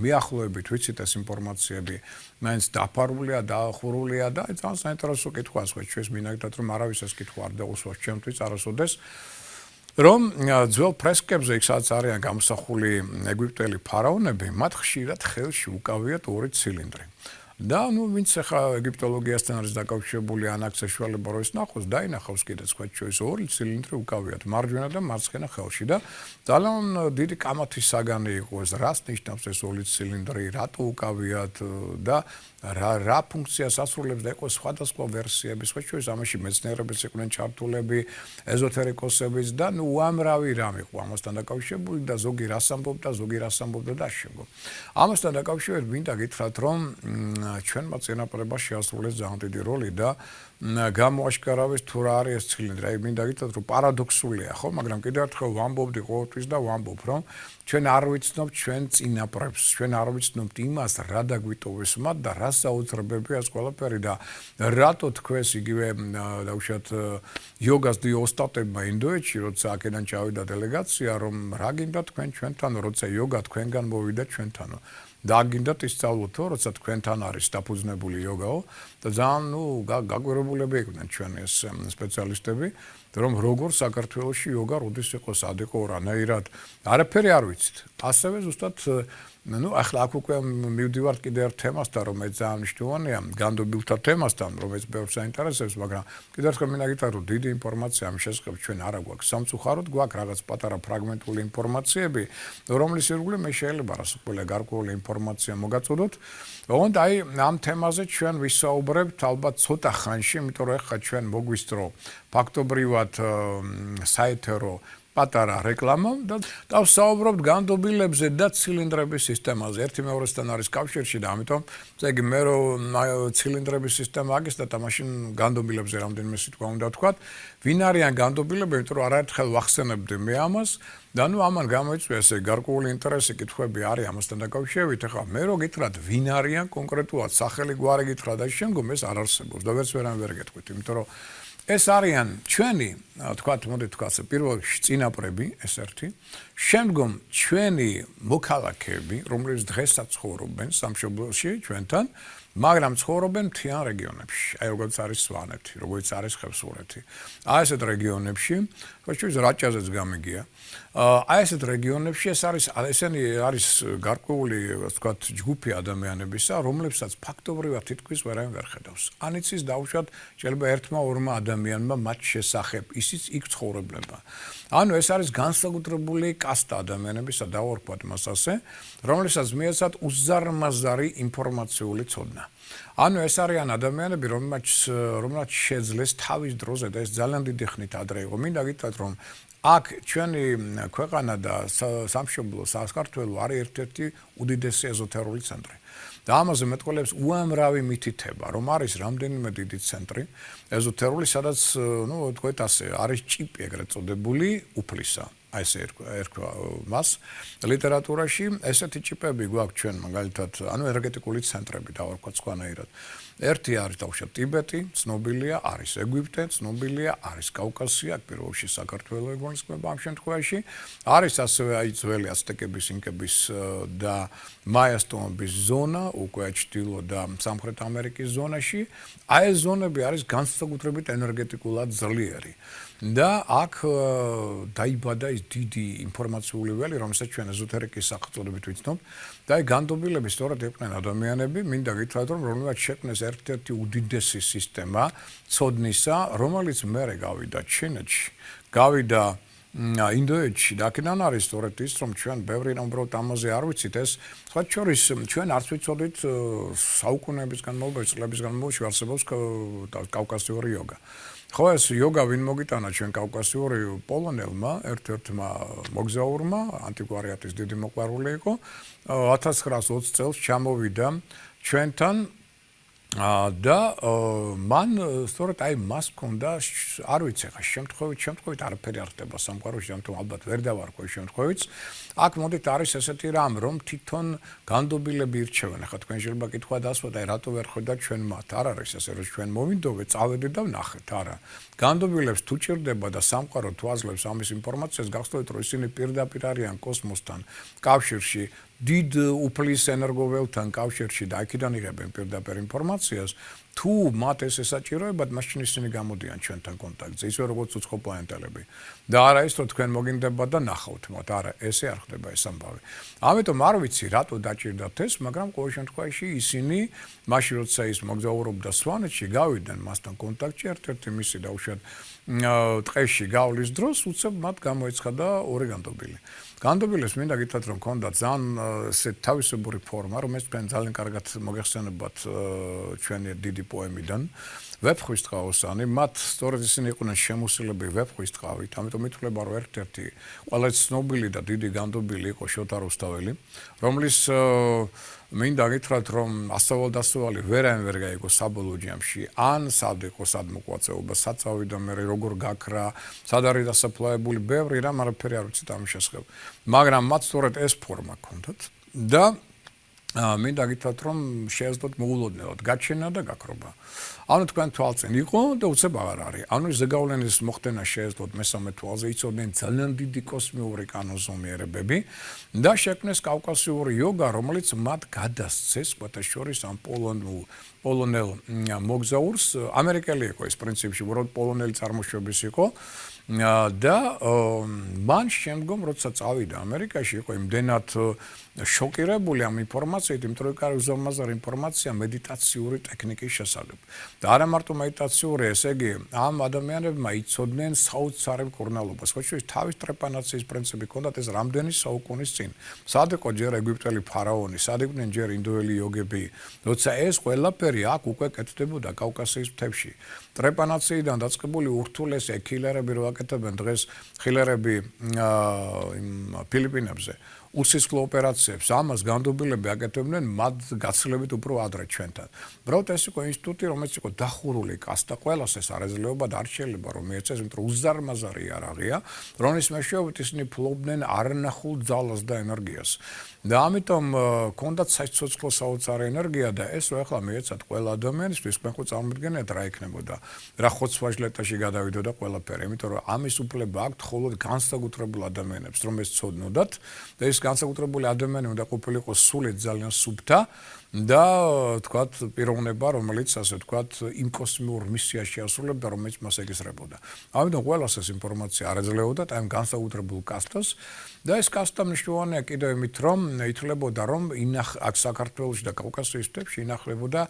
მიახლოებით ვიცით ეს ინფორმაციები, მაინც დაფარულია, დაახურულია და ძალიან საინტერესო კითხვაა, სხვა ჩვენს მინაგდათ რომ არავის ეს კითხვა არ დაუსვას ჩემთვის არასოდეს. რომ ძველ ფრესკებზე იქ სადაც არიან გამოსახული ეგვიპტელი ფარაონები, მათ ხშირად ხელში უკავიათ ორი ცილინდრი. და ვინც ახლა ეგვიპტოლოგიასთან არის დაკავშირებული ან აქ საშუალება რო ის ნახოს, დაინახავს კიდე სხვა შორის ორი ცილინდრი უკავიათ მარჯვენა და მარცხენა ხელში და ძალიან დიდი კამათის საგანი იყო ეს, რას ნიშნავს ეს ორი ცილინდრი, რატო უკავიათ და რა ფუნქციას ასრულებს და იყო სხვადასხვა ვერსიები, სხვა შორის ამაში მეცნიერებიც იყვნენ ჩართულები, ეზოთერიკოსებიც და უამრავი რამ იყო ამასთან დაკავშირებული და ზოგი რას ამბობდა, ზოგი რას ამბობდა და შემდგომ. ამასთან დაკავშირებით მინდა გითხრათ, რომ ჩვენმა წინაპრებმა შეასრულეს ძალიან დიდი როლი და გამოაშკარავეს თუ რა არის ეს ცილინდრი. აი მინდა გითხრათ, რომ პარადოქსულია, ხო, მაგრამ კიდევ ერთხელ ვამბობდი ყოველთვის და ვამბობ, რომ ჩვენ არ ვიცნობთ ჩვენ წინაპრებს, ჩვენ არ ვიცნობთ იმას, რა დაგვიტოვეს მათ და რა საოცრებებია ეს ყველაფერი და რატო თქვენს იგივე დაუშვათ იოგას ოსტატებმა ინდოეთში, როცა აქედან ჩავიდა დელეგაცია, რომ რა გინდა თქვენ ჩვენთან, როცა იოგა თქვენგან მოვიდა ჩვენთანო. დაგინდათ ისწავლოთო, როცა თქვენთან არის დაფუძნებული იოგაო და ძალიან გაგვირებულები იყვნენ ჩვენ ეს სპეციალისტები, რომ როგორ საქართველოში იოგა როდის იყოს ადეკვო რანაირად არაფერი არ ვიცით. ასევე ზუსტად ახლა აქ უკვე მივდივართ კიდევ ერთ თემასთან, რომელიც ძალიან მნიშვნელოვანია, განდობილთა თემასთან, რომელიც ბევრს აინტერესებს, მაგრამ კიდევ ერთხელ მინდა გითხრათ, რომ დიდი ინფორმაცია ამ შესახებ ჩვენ არ გვაქვს. სამწუხაროდ გვაქვს რაღაც პატარა ფრაგმენტული ინფორმაციები, რომლის ირგვლივ მე შეიძლება რასაკვირველია გარკვეული ინფორმაცია მოგაწოდოთ. ოღონდ აი ამ თემაზე ჩვენ ვისაუბრებთ ალბათ ცოტა ხანში, იმიტომ რომ ახლა ჩვენ მოგვისწრო ფაქტობრივად საეთერო პატარა რეკლამა და ვსაუბრობთ განდობილებზე და ცილინდრების სისტემაზე. ერთი მეორესთან არის კავშირში და ამიტომ ზეგი მე რომ ცილინდრების სისტემა აგესტა და მაშინ განდობილებზე რამდენიმე სიტყვა უნდა ვთქვათ. ვინ არიან განდობილები, იმიტომ რომ არაერთხელ ვახსენებდი მე ამას და ამან გამოიწვია ესე გარკვეული ინტერესი კითხვები არის ამასთან დაკავშირებით. ახლა მე რო გითხრათ ვინ არიან კონკრეტულად სახელი გვარი გითხრა და შემდგომ ეს არ არსებობს და ვერც ვერ გეტყვით, იმიტომ რომ ეს არიან ჩვენი, თქვათ, მოდით ვთქვათ, პირველ რიგში წინაპრები, ეს ერთი. შემდგომ ჩვენი მოქალაქეები, რომლებიც დღესაც ცხოვრობენ სამშობლოში ჩვენთან, მაგრამ ცხოვრობენ მთიან რეგიონებში, აი როგორც არის სვანეთი, როგორც არის ხევსურეთი. აი ესეთ რეგიონებში, ხოჭვის რაჭაზეც გამიგია. აი ესეთ რეგიონებში ესენი არის გარკვეული, ვთქვათ, ჯგუფი ადამიანებისა, რომლებსაც ფაქტობრივად თითქმის ვერავინ ვერ ხედავს. ანიცის დაუშვათ შეიძლება ერთმა-ორმა ადამიანმა მათ შესახებ, ისიც იქ ცხოვრებლებმა. ანუ ეს არის განსაკუთრებული კასტა ადამიანებისა, დავარქვათ მას ასე, რომლებსაც მიეცათ უზარმაზარი ინფორმაციული ცოდნა. ანუ ეს არიან ადამიანები, რომელმაც შეძლეს თავის დროზე და ეს ძალიან დიდი ხნით ადრე იყო. მინდა გითხრათ, რომ აქ ჩვენი ქვეყანა და სამშობლო საქართველო არის ერთ-ერთი უდიდესი ეზოთერული ცენტრი. და ამაზე მეტყველებს უამრავი მითითება, რომ არის რამდენიმე დიდი ცენტრი ეზოთერული, სადაც, თქვით ასე, არის ჭიპი ეგრეთ წოდებული უფლისა. აი ესე ერქვა მას ლიტერატურაში, ესეთი ჭიპები გვაქვს ჩვენ მაგალითად, ენერგეტიკული ცენტრები დავარქვათ სხვანაირად. ერთი არის დავუშვათ ტიბეტი, ცნობილია, არის ეგვიპტე, ცნობილია, არის კავკასია, პირველ რიგში საქართველო ეგონისება ამ შემთხვევაში. არის ასევე აი ძველი აცტეკების, ინკების და მაიას ტომების ზონა, უკვე ჩრდილო და სამხრეთ ამერიკის ზონაში. აი ეს ზონები არის განსაკუთრებით ენერგეტიკულად ძლიერი. და აქ დაიბადა ის დიდი ინფორმაციული ველი, რომელსაც ჩვენ ეზოთერიკის სახელწოდებით ვიცნობთ. და აი განდობილები სწორად იყვნენ ადამიანები, მინდა გითხრათ, რომ რომელმაც შექმნეს ერთ-ერთი უდიდესი სისტემა ცოდნისა, რომელიც მერე გავიდა ჩინეთში, გავიდა ინდოეთში და აქედან არის სწორედ ის, რომ ჩვენ ბევრი უბრალოდ ამაზე არ ვიცით, ეს სხვა შორის ჩვენ არც ვიცოდით საუკუნეების განმავლობაში, წლების განმავლობაში არსებობს კავკასიური იოგა. ხო ეს იოგა ვინ მოგიტანა ჩვენ კავკასიური პოლონელმა, ერთ-ერთმა მოგზაურმა, ანტიკვარიატის დიდი მოყვარული იყო, 1920 წელს ჩამოვიდა ჩვენთან და მან სწორედ აი მას ჰქონდა, არ ვიცი ხა შემთხვევით არაფერი არ ხდება სამყაროში, ამიტომ ალბათ ვერ დავარქვი შემთხვევით. აქ მოდით არის ესეთი რამ, რომ თვითონ განდობილები ირჩევენ. ხა თქვენ შეიძლება კითხვა დასვათ, აი რატო ვერ ხედავთ ჩვენ მათ? არ არის ესე, რომ ჩვენ მოვიდოვეთ, წავედით და ვნახეთ, არა. განდობილებს თუ ჭირდება და სამყარო თუ აძლევს ამის ინფორმაციას, გახსოვთ, რომ ისინი პირდაპირ არიან კოსმოსთან კავშირში, დიდ უფლის ენერგოველთან კავშირში და აქედან იღებენ პირდაპირ ინფორმაციას. თუ მათ ეს ესაჭიროებათ, მაშინ ისინი გამოდიან ჩვენთან კონტაქტზე, ისე როგორც უცხო პლანეტელები. და არა ის, რომ თქვენ მოგინდება და ნახავთ მათ, არა, ესე არ ხდება ეს ამბავი. ამიტომ არ ვიცი, რატო დაჭირდათ ეს, მაგრამ ყოველ შემთხვევაში ისინი, მაშინ როცა ის მოგზაურობდა სვანეთში, გავიდნენ მასთან კონტაქტში, ერთ-ერთი მისი დაუშვათ ტყეში გავლის დროს, უცებ მათ გამოეცხადა ორი განდობილი. განდობილებს მინდა გითხრათ, რომ ჰქონდა ძალიან თავისებური ფორმა, რომელიც თქვენ ძალიან კარგად მოგეხსენებათ ჩვენი დიდი პოემიდან. ვეფხვის ტყაოსანი, მათ სწორედ ისინი იყვნენ შემოსილები ვეფხვის ტყავით, ამიტომ ითვლება, რომ ერთ-ერთი ყველაზე ცნობილი და დიდი განდობილი იყო შოთა რუსთაველი, რომლის მინდა გითხრათ, რომ ასწავლდასწავალი ვერავინ ვერ გაიგო საბოლოო ჯამში, ან სად იყო სად მოღვაწეობა, სად წავიდა მე როგორ გაქრა, სად არის დასაფლავებული, ბევრი რამ არაფერი არ ვიცით ამ შესახებ. მაგრამ მათ სწორედ ეს ფორმა ჰქონდათ და მინდა გითხრათ რომ შეეძლოთ მოულოდნელად გაჩენა და გაქრობა. ანუ თქვენ თვალწინ იყო და უცებ აღარ არის. ანუ ზეგავლენის მოხდენა შეეძლოთ მესამე თვალზე იცოდნენ ძალიან დიდი კოსმიური კანონზომიერებები და შექმნეს კავკასიური იოგა, რომელიც მათ გადასცეს ყოველშორის ამ პოლონელ მოგზაურს, ამერიკელი იყო ეს პრინციპში, უბრალოდ პოლონელი წარმოშობის იყო. და მან შემდგომ როცა წავიდა ამერიკაში იყო იმდენად შოკირებული ამ ინფორმაციით, იმიტომ რომ კარი უზარმაზარი ინფორმაცია მედიტაციური ტექნიკის შესახებ. და არა მარტო მედიტაციური, ესე იგი, ამ ადამიანებმა იცოდნენ საოცარ მკურნალობას. ხო შეიძლება თავის ტრეპანაციის პრინციპი ჰქონდათ ეს რამდენი საუკუნის წინ. სად იყო ჯერ ეგვიპტელი ფარაონი, სად იყვნენ ჯერ ინდოელი იოგები, როცა ეს ყველაფერი აქ უკვე კეთდებოდა კავკასიის მთებში. ტრეპანაციიდან დაწყებული ურთულესი ექილერები რო აკეთებენ დღეს ხილერები ფილიპინებზე უსისხლო ოპერაციებს ამას განდობილები აკეთებდნენ მათ გაცილებით უფრო ადრე ჩვენთან. უბრალოდ ეს იყო ინსტიტუტი, რომელიც იყო დახურული კასტა, ყველას ეს არ ეძლევა და არ შეიძლება რომ მიეწეს, იმიტომ რომ უზარმაზარი იარაღია, რომლის მეშვეობით ისინი ფლობდნენ არნახულ ძალას და ენერგიას. და ამიტომ ჰქონდათ საცოცხლო საოცარი ენერგია და ეს რო ახლა მიეცათ ყველა ადამიანისთვის, თქვენ ხო წარმოგიდგენიათ რა იქნებოდა. რა ხოცვაჟლეტაში გადავიდოდა ყველაფერი, იმიტომ რომ ამის უფლება აქვთ მხოლოდ განსაკუთრებულ ადამიანებს, რომ ეს ცოდნოდათ და ეს განსაკუთრებული ადამიანი უნდა ყოფილიყო სულით ძალიან სუფთა და თქვათ პიროვნება, რომელიც ასე თქვათ იმ კოსმიურ მისიაში ასრულებდა, რომელიც მას ეკისრებოდა. ამიტომ ყველას ეს ინფორმაცია არ ეძლეოდა ამ განსაკუთრებულ კასტას და ეს კასტა მნიშვნელოვანია კიდევ იმით, რომ ითვლებოდა, რომ აქ საქართველოში და კავკასიის მთებში ინახლებოდა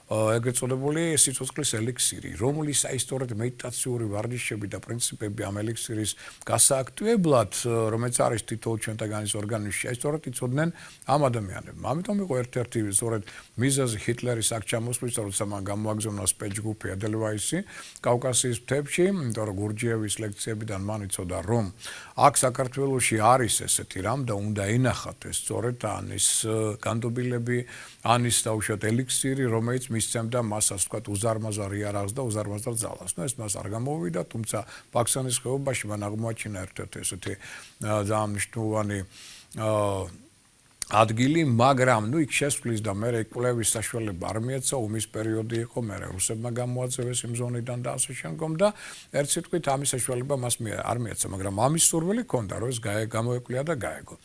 ეგრეთ წოდებული სიცოცხლის ელიქსირი, რომლის აისტორეთ მედიტაციური ვარჯიშები და პრინციპები ამ ელიქსირის გასააქტიებლად, რომელიც არის თითოეულ ჩვენთაგანის ორგანიზმში, აისტორეთ იცოდნენ ამ ადამიანებმა. ამიტომ იყო ერთ-ერთი სწორედ მიზეზი ჰიტლერის აქ ჩამოსვლის, როცა მან გამოაგზავნა სპეცჯგუფი ედელვაისი კავკასიის მთებში, იმიტომ რომ გურჯიევის ლექციებიდან მან იცოდა, რომ აქ საქართველოში არის ესეთი რამ და უნდა ენახათ ეს სწორედ ანის განდობილები, ანის დაუშვათ ელიქსირი, რომელიც მისცემდა მას ასე ვთქვათ უზარმაზარ იარაღს და უზარმაზარ ძალას. ეს მას არ გამოვიდა, თუმცა ბაქსანის ხეობაში მან აღმოაჩინა ერთ-ერთი ესეთი ძალიან მნიშვნელოვანი ადგილი, მაგრამ იქ შესვლის და მე კვლევის საშუალება არ მიეცა, ომის პერიოდი იყო, მე რუსებმა გამოაძევეს იმ ზონიდან და ასე შემდგომ და ერთ სიტყვით ამის საშუალება მას არ მიეცა, მაგრამ ამის სურვილი ჰქონდა, რომ ეს გამოეკვლინა და გაეგო.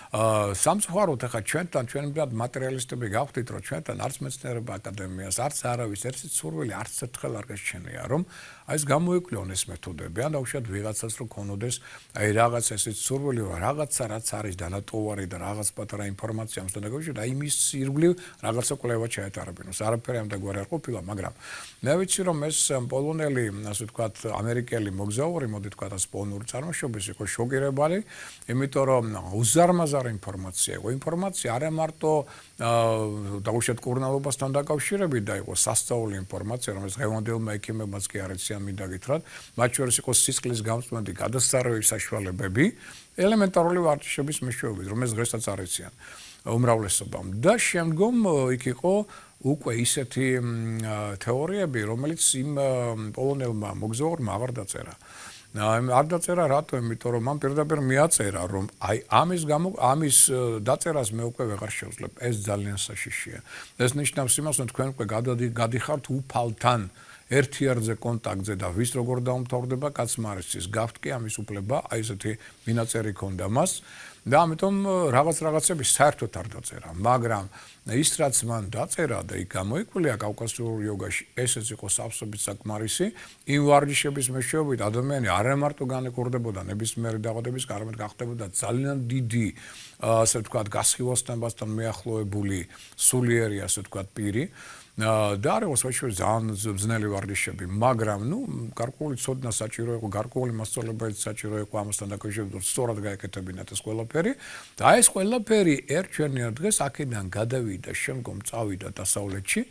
სამწუხაროდ ახლა ჩვენთან ჩვენებად მატერიალისტები გავხდით, რომ ჩვენთან არც მეცნიერება აკადემიას, არც არავის ერთი სურვილი არც ერთხელ არ გაჩენია, რომ აი ეს გამოეკვლიონ ეს მეთოდები, ან დაუშვათ ვიღაცას რო ქონოდეს აი რაღაც ესეთ სურვილი, რომ რაღაცა რაც არის დანატოვარი და რაღაც პატარა ინფორმაცია ამასთან დაკავშირებით, აი მის ირგვლივ რაღაცა კვლევა ჩაეტარებინოს. არაფერი ამ დაგვარი არ ყოფილა, მაგრამ მე ვიცი რომ ეს პოლონელი, ასე ვთქვათ, ამერიკელი მოგზაური, მოდი ვთქვათ, ეს პოლონური წარმოშობის იყო შოკირებალი, იმიტომ რომ უზარმაზარი ინფორმაცია იყო. ინფორმაცია არა მარტო დაუშვათ კურნალობასთან დაკავშირებით და იყო სასწაული ინფორმაცია, რომელიც დღევანდელმა ექიმებმაც კი არ ეციან მინდა გითხრათ, მათ შორის იყო სისხლის გამწვანდი გადასწარების საშუალებები, ელემენტარული ვარჯიშების მეშვეობით, რომელიც დღესაც არ ეციან უმრავლესობამ. და შემდგომ იქ იყო უკვე ისეთი თეორიები, რომელიც იმ პოლონელმა მოგზაურმა აღარ დაწერა. არ დაწერა რატო? იმიტომ რომ მან პირდაპირ მიაწერა, რომ აი ამის დაწერას მე უკვე ვეღარ შევძლებ. ეს ძალიან საშიშია. ეს ნიშნავს იმას, რომ თქვენ უკვე გადიხართ უფალთან ერთიარზე კონტაქტზე და ვის როგორ დაუმთავრდება კაცმარისის გავთ კი ამის უფლება, აი ესეთი მინაწერი ქონდა მას და ამიტომ რაღაცები საერთოდ არ დაწერა, მაგრამ ის რაც მან დაწერა და იქ გამოიკვლინა კავკასიურ იოგაში, ესეც იყო სავსებით საკმარისი, იმ ვარჯიშების მეშვეობით ადამიანი არა მარტო განეკურდებოდა ნებისმიერი დაავადების, არამედ გახდებოდა ძალიან დიდი, ასე ვთქვათ, გასხივოსნებასთან მიახლოებული სულიერი, ასე ვთქვათ, პირი. და არ იყო საჭირო ძალიან ძნელი ვარჯიშები, მაგრამ გარკვეული ცოდნა საჭირო იყო, გარკვეული მასწავლებელი საჭირო იყო ამასთან დაკავშირებით, სწორად გაეკეთებინათ ეს ყველაფერი და ეს ყველაფერი ერთჩვენია დღეს აქედან გადავიდა, შემდგომ წავიდა დასავლეთში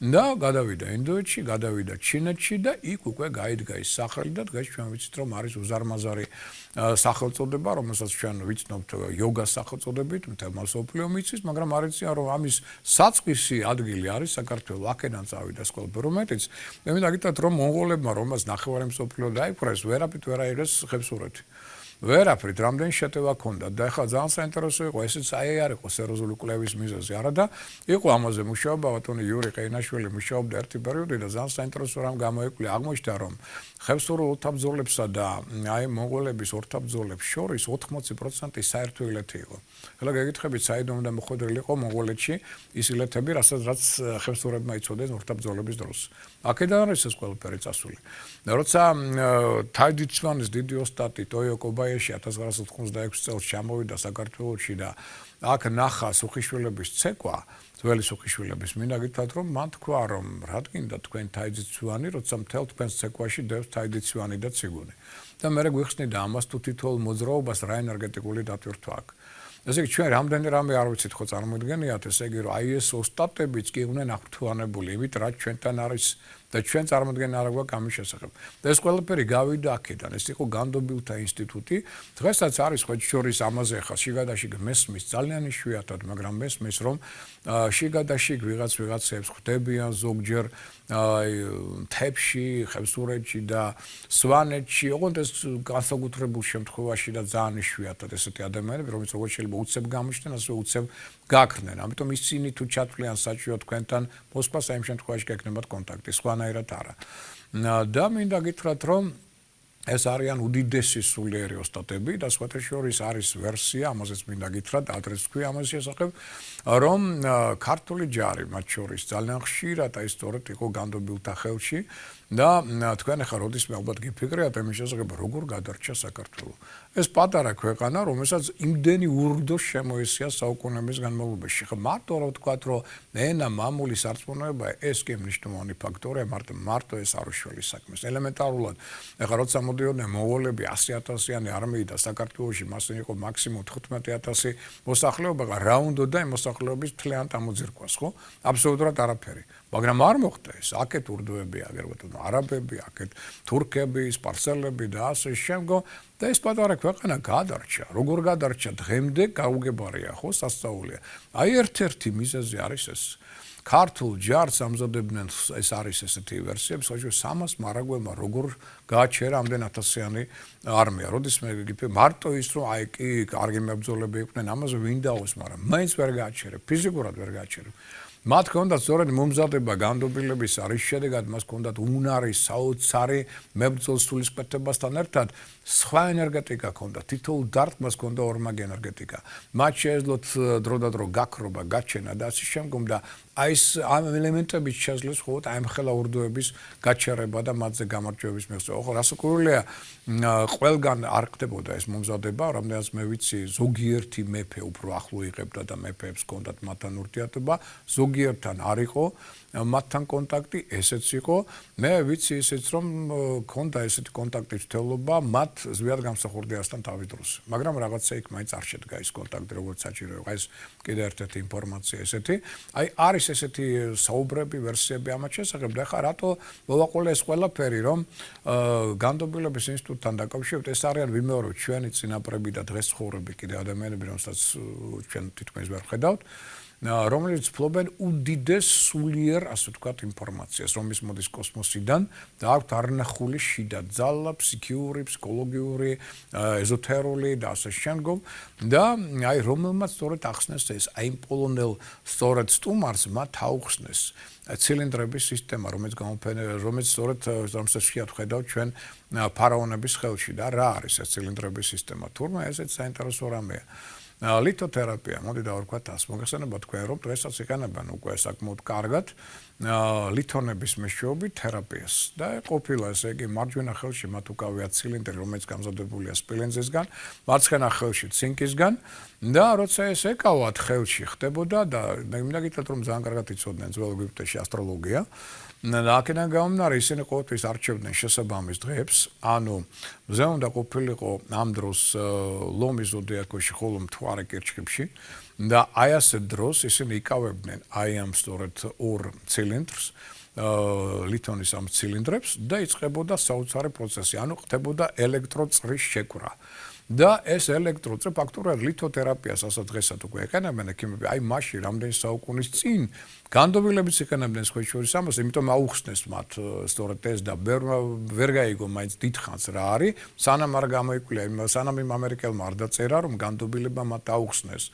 და გადავიდა ინდოეთში, გადავიდა ჩინეთში და იქ უკვე გაიდგა ის სახელი და დღეს ჩვენ ვიცით, რომ არის უზარმაზარი სახელწოდება, რომელსაც ჩვენ ვიცნობთ იოგას სახელწოდებით, მთელმა მსოფლიომ იცის, მაგრამ არ იციან, რომ ამის საწყისი ადგილი არის საქართველო, აქედან წავიდა ეს ყველაფერი, რომელიც მე მინდა გითხრათ, რომ მონღოლებმა, რომელსაც ნახევარი მსოფლიო დაიპყრეს, ვერაფრით ვერ აიღეს ხევსურეთი. ვერაფრით რამდენი შეტევა ქონდა და ეხლა ძალიან საინტერესო იყო ესეც არ იყო სერიოზული კვლევის მიზეზი არა და იყო ამაზე მუშაობა ბატონი იური ყეინაშვილი მუშაობდა ერთი პერიოდი და ძალიან საინტერესო რამ გამოიკვლინა აღმოჩნდა რომ ხევსურულ ორთაბრძოლებსა და აი მონღოლების ორთაბრძოლებს შორის 80% საერთო ილეთი იყო. ეხლა გეკითხებით საიდუმლო და მოხვედრილი იყო მონღოლეთში ის ილეთები რაც ხევსურებმა იცოდნენ ორთაბრძოლების დროს. აქედან არის ეს ყველაფერი წასული. როცა თაიძიცვანის დიდი ოსტატი ტოიო კობაიაში 1986 წელს ჩამოვიდა საქართველოში და აქ ნახა სუხიშვილების ცეკვა, ძველი სუხიშვილების, მინდა გითხრათ რომ მან თქვა რომ რადგინდა თქვენ თაიძიცვანი, როცა მთელ თქვენს ცეკვაში დევს თაიძიცვანი და ციგუნი. და მე გვიხსნიდა ამას თუ თითოეულ მოძრაობას რა ენერგეტიკული დატვირთვა აქვს. ესე იგი ჩვენ რამდენი რამე არ ვიცით ხო წარმოიდგენიათ ესე იგი რომ აი ეს ოსტატებიც კი იყვნენ აღფრთოვანებული იმით რაც ჩვენთან არის და ჩვენ წარმოდგენა არ გვაქვს ამის შესახებ. და ეს ყველაფერი გავიდა აქედან. ეს იყო განდობილთა ინსტიტუტი. დღესაც არის ხო შორის ამაზე ხა შიგადაშიგ მესმის ძალიან იშვიათად, მაგრამ მესმის რომ შიგადაშიგ ვიღაცებს ხვდებიან ზოგჯერ მთებში, ხევსურეთში და სვანეთში, ოღონდ ეს განსაკუთრებულ შემთხვევაში და ძალიან იშვიათად ესეთი ადამიანები, რომლებიც როგორც შეიძლება უცებ გამოჩნდნენ, ასევე უცებ გაქრნენ. ამიტომ ისინი თუ ჩათვლიან საჭირო თქვენთან მოსვლას, ამ შემთხვევაში გექნებათ კონტაქტი, სხვანაირად არა. და მინდა გითხრათ, რომ ეს არიან უდიდესი სულიერი ოსტატები და სხვათა შორის არის ვერსია, ამაზეც მინდა გითხრათ, ადრეც თქვი ამას შესახებ, რომ ქართული ჯარი მათ შორის ძალიან ხშირად აი სწორედ იყო განდობილთა ხელში და თქვენ ახლა როდისმე ალბათ გიფიქრებთ ამის შესახებ, როგორ გადარჩა საქართველო. ეს პატარა ქვეყანა, რომელსაც იმდენი ურდო შემოესია საუკუნეების განმავლობაში. ხა მარტო რა ვთქვათ, რომ ენა მამული სარწმუნოება ეს კი მნიშვნელოვანი ფაქტორია, მარტო ეს არ უშველის საქმეს. ელემენტარულად, ახლა როცა მოდიოდნენ მონღოლები 100,000-იანი არმიით და საქართველოში მასზე იყო მაქსიმუმ 15,000 მოსახლეობა, რა უნდოდა იმ მოსახლეობის მთლიან ამოძირკვას, ხო? აბსოლუტურად არაფერი. მაგრამ არ მოხდა ეს. აქეთ ურდოები აგერბათ არაბები, აქეთ თურქები, სპარსელები და ასე შემდგომ და ეს პატარა ქვეყანა გადარჩა. როგორ გადარჩა დღემდე გაუგებარია, ხო, სასწაულია. აი ერთ-ერთი მიზეზი არის ეს. ქართულ ჯარს ამზადებდნენ ეს არის ესეთი ვერსიები, საერთოდ 300 მარაგველმა როგორ გააჩერა ამდენ 1000-იანი არმია. როდისმე გიფიქრე მარტო ის რომ აი კი კარგი მებრძოლები იყვნენ, ამაზე ვინ დაოს, მაგრამ მაინც ვერ გააჩერებ, ფიზიკურად ვერ გააჩერებ. მათ ჰქონდათ სწორედ მომზადება განდობილების არის შედეგად მას ჰქონდათ უნარი, საოცარი მებრძოლ სულისკვეთებასთან ერთად სხვა ენერგეტიკა ჰქონდათ. თითოეულ დარტყმას ჰქონდა ორმაგი ენერგეტიკა. მათ შეეძლოთ დროდადრო გაქრობა, გაჩენა და ასე შემდგომ და აი ეს ამ ელემენტებით შეძლეს მხოლოდ აი მხელა ურდოების გაჩერება და მათზე გამარჯვების მიღწევა. ხო, რასაკვირველია, ყველგან არ ხდებოდა ეს მომზადება, რამდენიც მე ვიცი, ზოგიერთი მეფე უფრო ახლო იღებდა და მეფეებს ჰქონდათ მათთან ურთიერთობა, ზოგიერთთან არ იყო მათთან კონტაქტი, ესეც იყო. მე ვიცი ისიც რომ ჰქონდა ესეთი კონტაქტის თელობა მათ ზვიად გამსახურდიასთან თავის დროს. მაგრამ რაღაცა იქ მაინც არ შედგა ის კონტაქტი, როგორც საჭირო იყო. ეს კიდე ერთ-ერთი ინფორმაცია ესეთი. აი არის ესეთი საუბრები, ვერსიები ამათ შესახებ და ხა რატო მოვაყოლე ეს ყველაფერი, რომ განდობილების ინსტიტუტთან დაკავშირებით ეს არიან ვიმეორებ ჩვენი წინაპრები და დღეს ცხოვრები კიდე ადამიანები, რომელსაც ჩვენ თითქმის ვერ ხედავთ. რომელიც ფლობენ უდიდეს სულიერ, ასე ვთქვათ, ინფორმაციას, რომელიც მოდის კოსმოსიდან და აქვთ არნახული შიდა ძალა, ფსიქიური, ფსიქოლოგიური, ეზოთერული და ასე შემდგომ და აი რომელმაც სწორედ ახსნეს ეს აი პოლონელ სწორედ სტუმარს მათ აუხსნეს ცილინდრების სისტემა, რომელიც რომელიც სწორედ რომელსაც ხედავთ ჩვენ ფარაონების ხელში და რა არის ეს ცილინდრების სისტემა. თურმე ესეც საინტერესო რამეა. ლითოთერაპია, მოდი დავარქვათ ასე, მოგეხსენება თქვენ რომ დღესაც იყენებენ უკვე საკმაოდ კარგად ლითონების მეშვეობით თერაპიას და ყოფილა ესე იგი მარჯვენა ხელში მათ უკავია ცილინდრი, რომელიც გამზადებულია სპილენძისგან, მარცხენა ხელში ცინკისგან და როცა ეს ეკავათ ხელში ხდებოდა და მე მინდა გითხრათ რომ ძალიან კარგად იცოდნენ ძველ ეგვიპტეში ასტროლოგია. აქედან გამომდინარე ისინი ყოველთვის არჩევდნენ შესაბამის დღეებს, ანუ მზე უნდა ყოფილიყო ამ დროს ლომის ზოდიაქოში, ხოლო მთვარე კირჩხიბში და აი ასე დროს ისინი იკავებდნენ აი ამ სწორედ ორ ცილინდრს, ლითონის ამ ცილინდრებს და იწყებოდა საოცარი პროცესი, ანუ ხდებოდა ელექტროწყრის შეკვრა. და ეს ელექტროწე ფაქტურად ლითოთერაპიას ასაც დღესაც უკვე ეყენებენ ექიმები, აი მაშინ რამდენი საუკუნის წინ განდობილებიც იყენებდნენ სხვა შორის ამას, იმიტომ აუხსნეს მათ სწორედ ეს და ვერ გაიგო მაინც დიდხანს რა არის, სანამ არ გამოიკვლინა, სანამ იმ ამერიკელმა არ დაწერა, რომ განდობილება მათ აუხსნეს.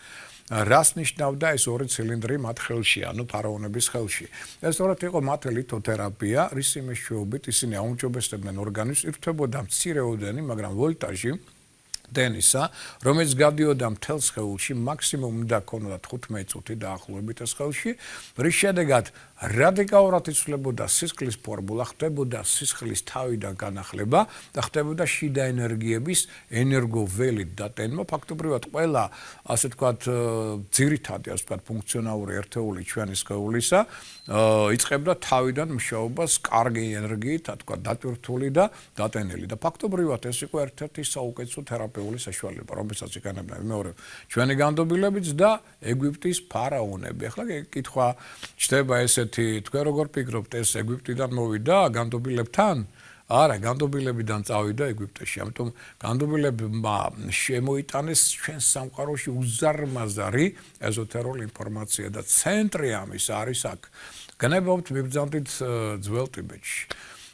რას ნიშნავდა ეს ორი ცილინდრი მათ ხელში, ანუ ფარაონების ხელში. ეს სწორედ იყო მათი ლითოთერაპია, რის მეშვეობით ისინი აუმჯობესებდნენ ორგანიზმს, ირთვებოდა მცირეოდენი, მაგრამ ვოლტაჟი დენისა, რომელიც გადიოდა მთელ სხეულში, მაქსიმუმ უნდა ქონოდა 15 წუთი დაახლოებით ეს სხეულში, რის შედეგად რადიკალურად იცვლებოდა სისხლის ფორმულა, ხდებოდა სისხლის თავიდან განახლება და ხდებოდა შიდა ენერგიების ენერგოველით დატენმა. ფაქტობრივად ყველა, ასე ვთქვათ, ძირითადი, ასე ვთქვათ, ფუნქციონალური ერთეული ჩვენი სხეულისა იწყებდა თავიდან მუშაობას კარგი ენერგიით, თქვა დატვირთული და დატენილი. და ფაქტობრივად ეს იყო ერთ-ერთი საუკეთესო თერაპიული საშუალება, რომელსაც იყენებდნენ მეორე ჩვენი განდობილებიც და ეგვიპტის ფარაონები. ახლა კითხვა ჩდება ესეთი, თქვენ როგორ ფიქრობთ, ეს ეგვიპტიდან მოვიდა განდობილებთან? არა, განდობილებიდან წავიდა ეგვიპტეში. ამიტომ განდობილებმა შემოიტანეს ჩვენ სამყაროში უზარმაზარი ეზოტერული ინფორმაცია და ცენტრი ამის არის აქ. განებავთ მიბრძანდით ძველ ტიბეტში.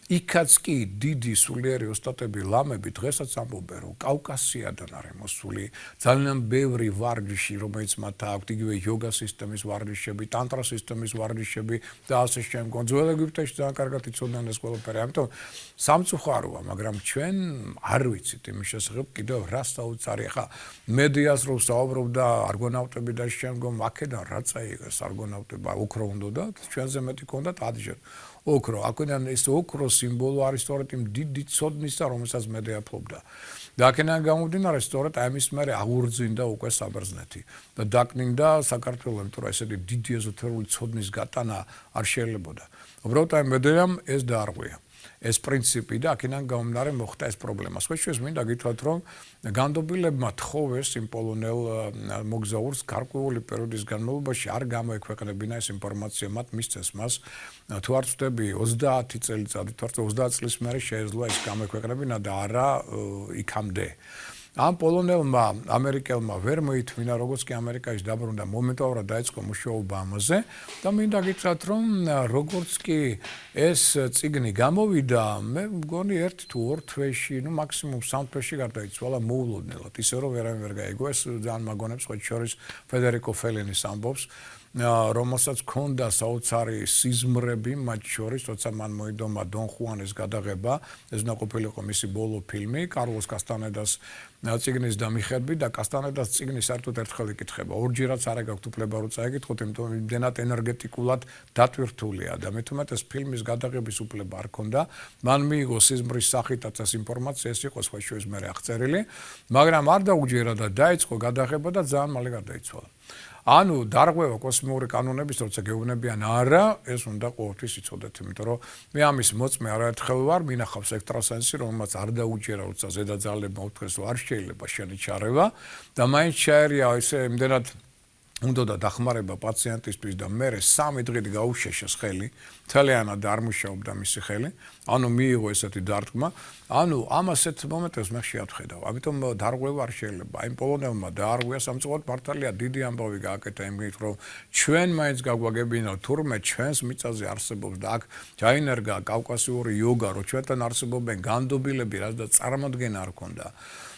იქაც კი დიდი სულიერი ოსტატები ლამები დღესაც ამბობენ, რომ კავკასიადან არის მოსული ძალიან ბევრი ვარჯიში, რომელიც მათ აქვთ, იგივე იოგა სისტემის ვარჯიშები, ტანტრა სისტემის ვარჯიშები და ასე შემდგომ. ძველ ეგვიპტეში ძალიან კარგად იცოდნენ ეს ყველაფერი. ამიტომ სამწუხაროა, მაგრამ ჩვენ არ ვიცით იმის შესახებ კიდევ რა საოცარი. ახლა მედიას რო საუბრობდა არგონავტები და შემდგომ აქედან რა წაიღეს არგონავტება, ოქრო უნდოდა, ჩვენზე მეტი ქონდათ ადჟერ. ოქრო, აქედან ეს ოქრო სიმბოლო არის სწორედ იმ დიდი ცოდნისა, რომელსაც მედია ფლობდა. და აქედან გამომდინარე, სწორედ ამის მერე აღურძინდა უკვე საბერძნეთი და დაკნინდა საქართველო, იმიტომ რომ ესეთი დიდი ეზოთერული ცოდნის გატანა არ შეიძლებოდა. უბრალოდ აი მედიამ ეს დაარღვია. ეს პრინციპი და აქედან გამომდინარე მოხდა ეს პრობლემა. სხვა შორის მინდა გითხრათ, რომ განდობილებმა თხოვეს იმ პოლონელ მოგზაურს გარკვეული პერიოდის განმავლობაში არ გამოექვეყნებინა ეს ინფორმაცია, მათ მისცეს მას თუ არ ვწდები 30 წელიწადი, თუ არ 30 წლის მერე შეეძლო ეს გამოექვეყნებინა და არა იქამდე. ამ პოლონელმა ამერიკელმა ვერ მოითმინა, როგორც კი ამერიკაში დაბრუნდა, მომენტალურად დაიწყო მუშაობა ამაზე და მინდა გითხრათ, რომ როგორც კი ეს წიგნი გამოვიდა, მე მგონი 1 თუ 2 თვეში, ნუ მაქსიმუმ 3 თვეში გარდაიცვალა მოულოდნელად, ისე რომ ვერავინ ვერ გაიგო. ეს ძალიან მაგონებს სხვა შორის ფედერიკო ფელინის ამბობს, რომელსაც ქონდა საოცარი სიზმრები მათ შორის, როცა მან მოიდომა დონ ხუანის გადაღება, ეს უნდა ყოფილიყო მისი ბოლო ფილმი, კარლოს კასტანედას წიგნის დამიხები და კასტანედას წიგნი საერთოდ ერთხელ იკითხება. ორჯერაც არ გაქვთ უფლება რომ წაიკითხოთ, იმიტომ რომ იმდენად ენერგეტიკულად დატვირთულია და მე თუმცა ეს ფილმის გადაღების უფლება არ ქონდა. მან მიიღო სიზმრის სახითაც ეს ინფორმაცია, ეს იყო სხვა შორის მე აღწერილი, მაგრამ არ დაუჯერა და დაიწყო გადაღება და ძალიან მალე გარდაიცვალა. ანუ დარღვევა კოსმიური კანონების, როცა გეუბნებიან არა, ეს უნდა ყოველთვის იცოდეთ, იმიტომ რომ მე ამის მოწმე არაერთხელ ვარ, მინახავს ექტრასენსი, რომელმაც არ დაუჯერა, როცა ზედაძალებმა უთხრეს, რომ არ შეიძლება შენი ჩარევა და მაინც ჩაერია ესე იმდენად უნდა დახმარება პაციენტისთვის და მე 3 დღით გაუშეშეს ხელი, თელიანად არ მუშაობდა მისი ხელი, ანუ მიიღო ესეთი დარტყმა, ანუ ამასეთ მომენტებს მე შეავხედავ. ამიტომ დარღვევა არ შეიძლება. იმ პოლონელმა დაარღვია სამწუხაროდ მართალია დიდი ამბავი გააკეთა იმით, რომ ჩვენ მაინც გაგვაგებინოთ, თურმე ჩვენს მიწაზე არსებობს და აქ ჩაინერგა კავკასიური იოგა, რომ ჩვენთან არსებობენ განდობილები, რაც და წარმოდგენა არ ქონდა.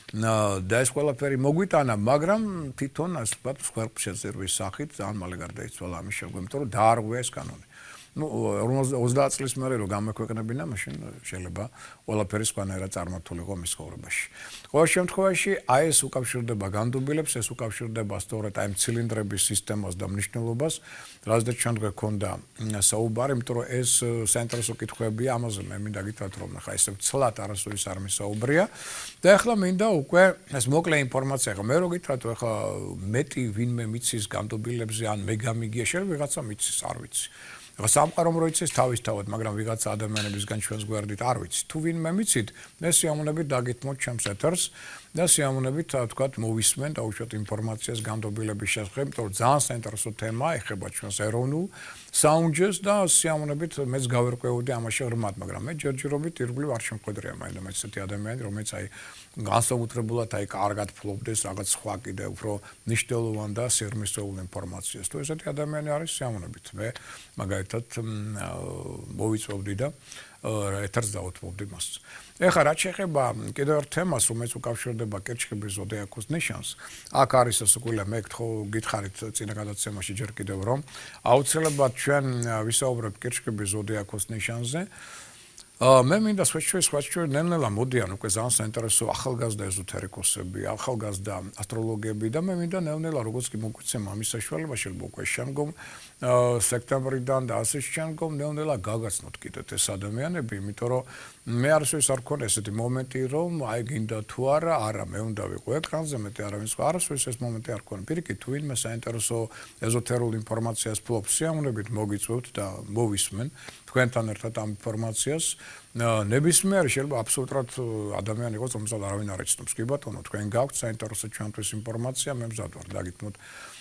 და ეს ყველაფერი მოგვიტანა, მაგრამ თვითონ ასე ვთქვათ, სხვერპშეზერვის სახით ძალიან მალე გარდაიცვალა ამის შემდგომ, იმიტომ რომ დაარღვია ეს კანონი. ნუ 30 წლის მერე რომ გამოექვეყნებინა, მაშინ შეიძლება ყველაფერი სხვანაირად წარმართულიყო მის ცხოვრებაში. ყოველ შემთხვევაში, აი ეს უკავშირდება განდობილებს, ეს უკავშირდება სწორედ აი ცილინდრების სისტემას და მნიშვნელობას, რაზეც ჩვენ დღე გქონდა საუბარი, იმიტომ რომ ეს საინტერესო კითხვებია, ამაზე მე მინდა გითხრათ, რომ ახლა ესე ცლად არასოდეს არ მისაუბრია და ახლა მინდა უკვე ეს მოკლე ინფორმაცია, ახლა მე რო გითხრათ, ახლა მეტი ვინმე მიცის განდობილებზე, ან მე გამიგია, შეიძლება ვიღაცა მიცის, არ ვიცი. სამყარო მოიცეს თავისთავად, მაგრამ ვიღაცა ადამიანებისგან ჩვენს გვერდით არ ვიცი. თუ ვინმე მიცით, მე სიამოვნებით დაგითმოთ ჩემს ეთერს და სიამოვნებით თქვათ მოვისმენ დაუშვათ ინფორმაციას განდობილების შესახებ, იმიტომ რომ ძალიან საინტერესო თემაა, ეხება ჩვენს ეროვნულ საუნჯეს და სიამოვნებით მეც გავერკვეული ამაში ღრმად, მაგრამ მე ჯერჯერობით ირგვლივ არ შემხედრია მაინც ესეთი ადამიანი, რომელიც აი განსაკუთრებულად აი კარგად ფლობდეს რაღაც სხვა კიდე უფრო მნიშვნელოვან და სიღრმისეულ ინფორმაციას. თუ ესეთი ადამიანი არის სიამოვნებით, მე მაგალითად მოვიწვევდი და ეთერს დავუთმობდი მას. ეხლა რაც შეეხება კიდევ ერთ თემას, რომელიც უკავშირდება კირჩხიბის ზოდიაქოს ნიშანს, აქ არის ასე ვთქვი, მე გითხარით წინა გადაცემაში ჯერ კიდევ რომ აუცილებლად ჩვენ ვისაუბრებთ კირჩხიბის ზოდიაქოს ნიშანზე. მე მინდა სხვაჩვენს ნელ-ნელა მოდიან უკვე ძალიან საინტერესო ახალგაზრდა ეზოთერიკოსები, ახალგაზრდა ასტროლოგები და მე მინდა ნელ-ნელა როგორც კი მოგვიცემ ამის საშუალება უკვე შემდგომ სექტემბრიდან და ასე შემდგომ ნელ-ნელა გაგაცნოთ კიდეთ ეს ადამიანები, იმიტომ რომ მე არასოდეს არ მქონდა ესეთი მომენტი რომ აი გინდა თუ არა მე უნდა ვიყო ეკრანზე მეტი არავის სხვა არასოდეს ეს მომენტი არ მქონდა. პირიქით თუ ვინმე საინტერესო ეზოთერულ ინფორმაციას ფლობს, სიამოვნებით მოგიწვევთ და მოვისმენ თქვენთან ერთად ამ ინფორმაციას. ნებისმიერი შეიძლება აბსოლუტურად ადამიანი იყოს, რომელსაც არავინ არ იცნობს. კი ბატონო, თქვენ გაქვთ საინტერესო ჩვენთვის ინფორმაცია, მე მზად ვარ დაგითმოთ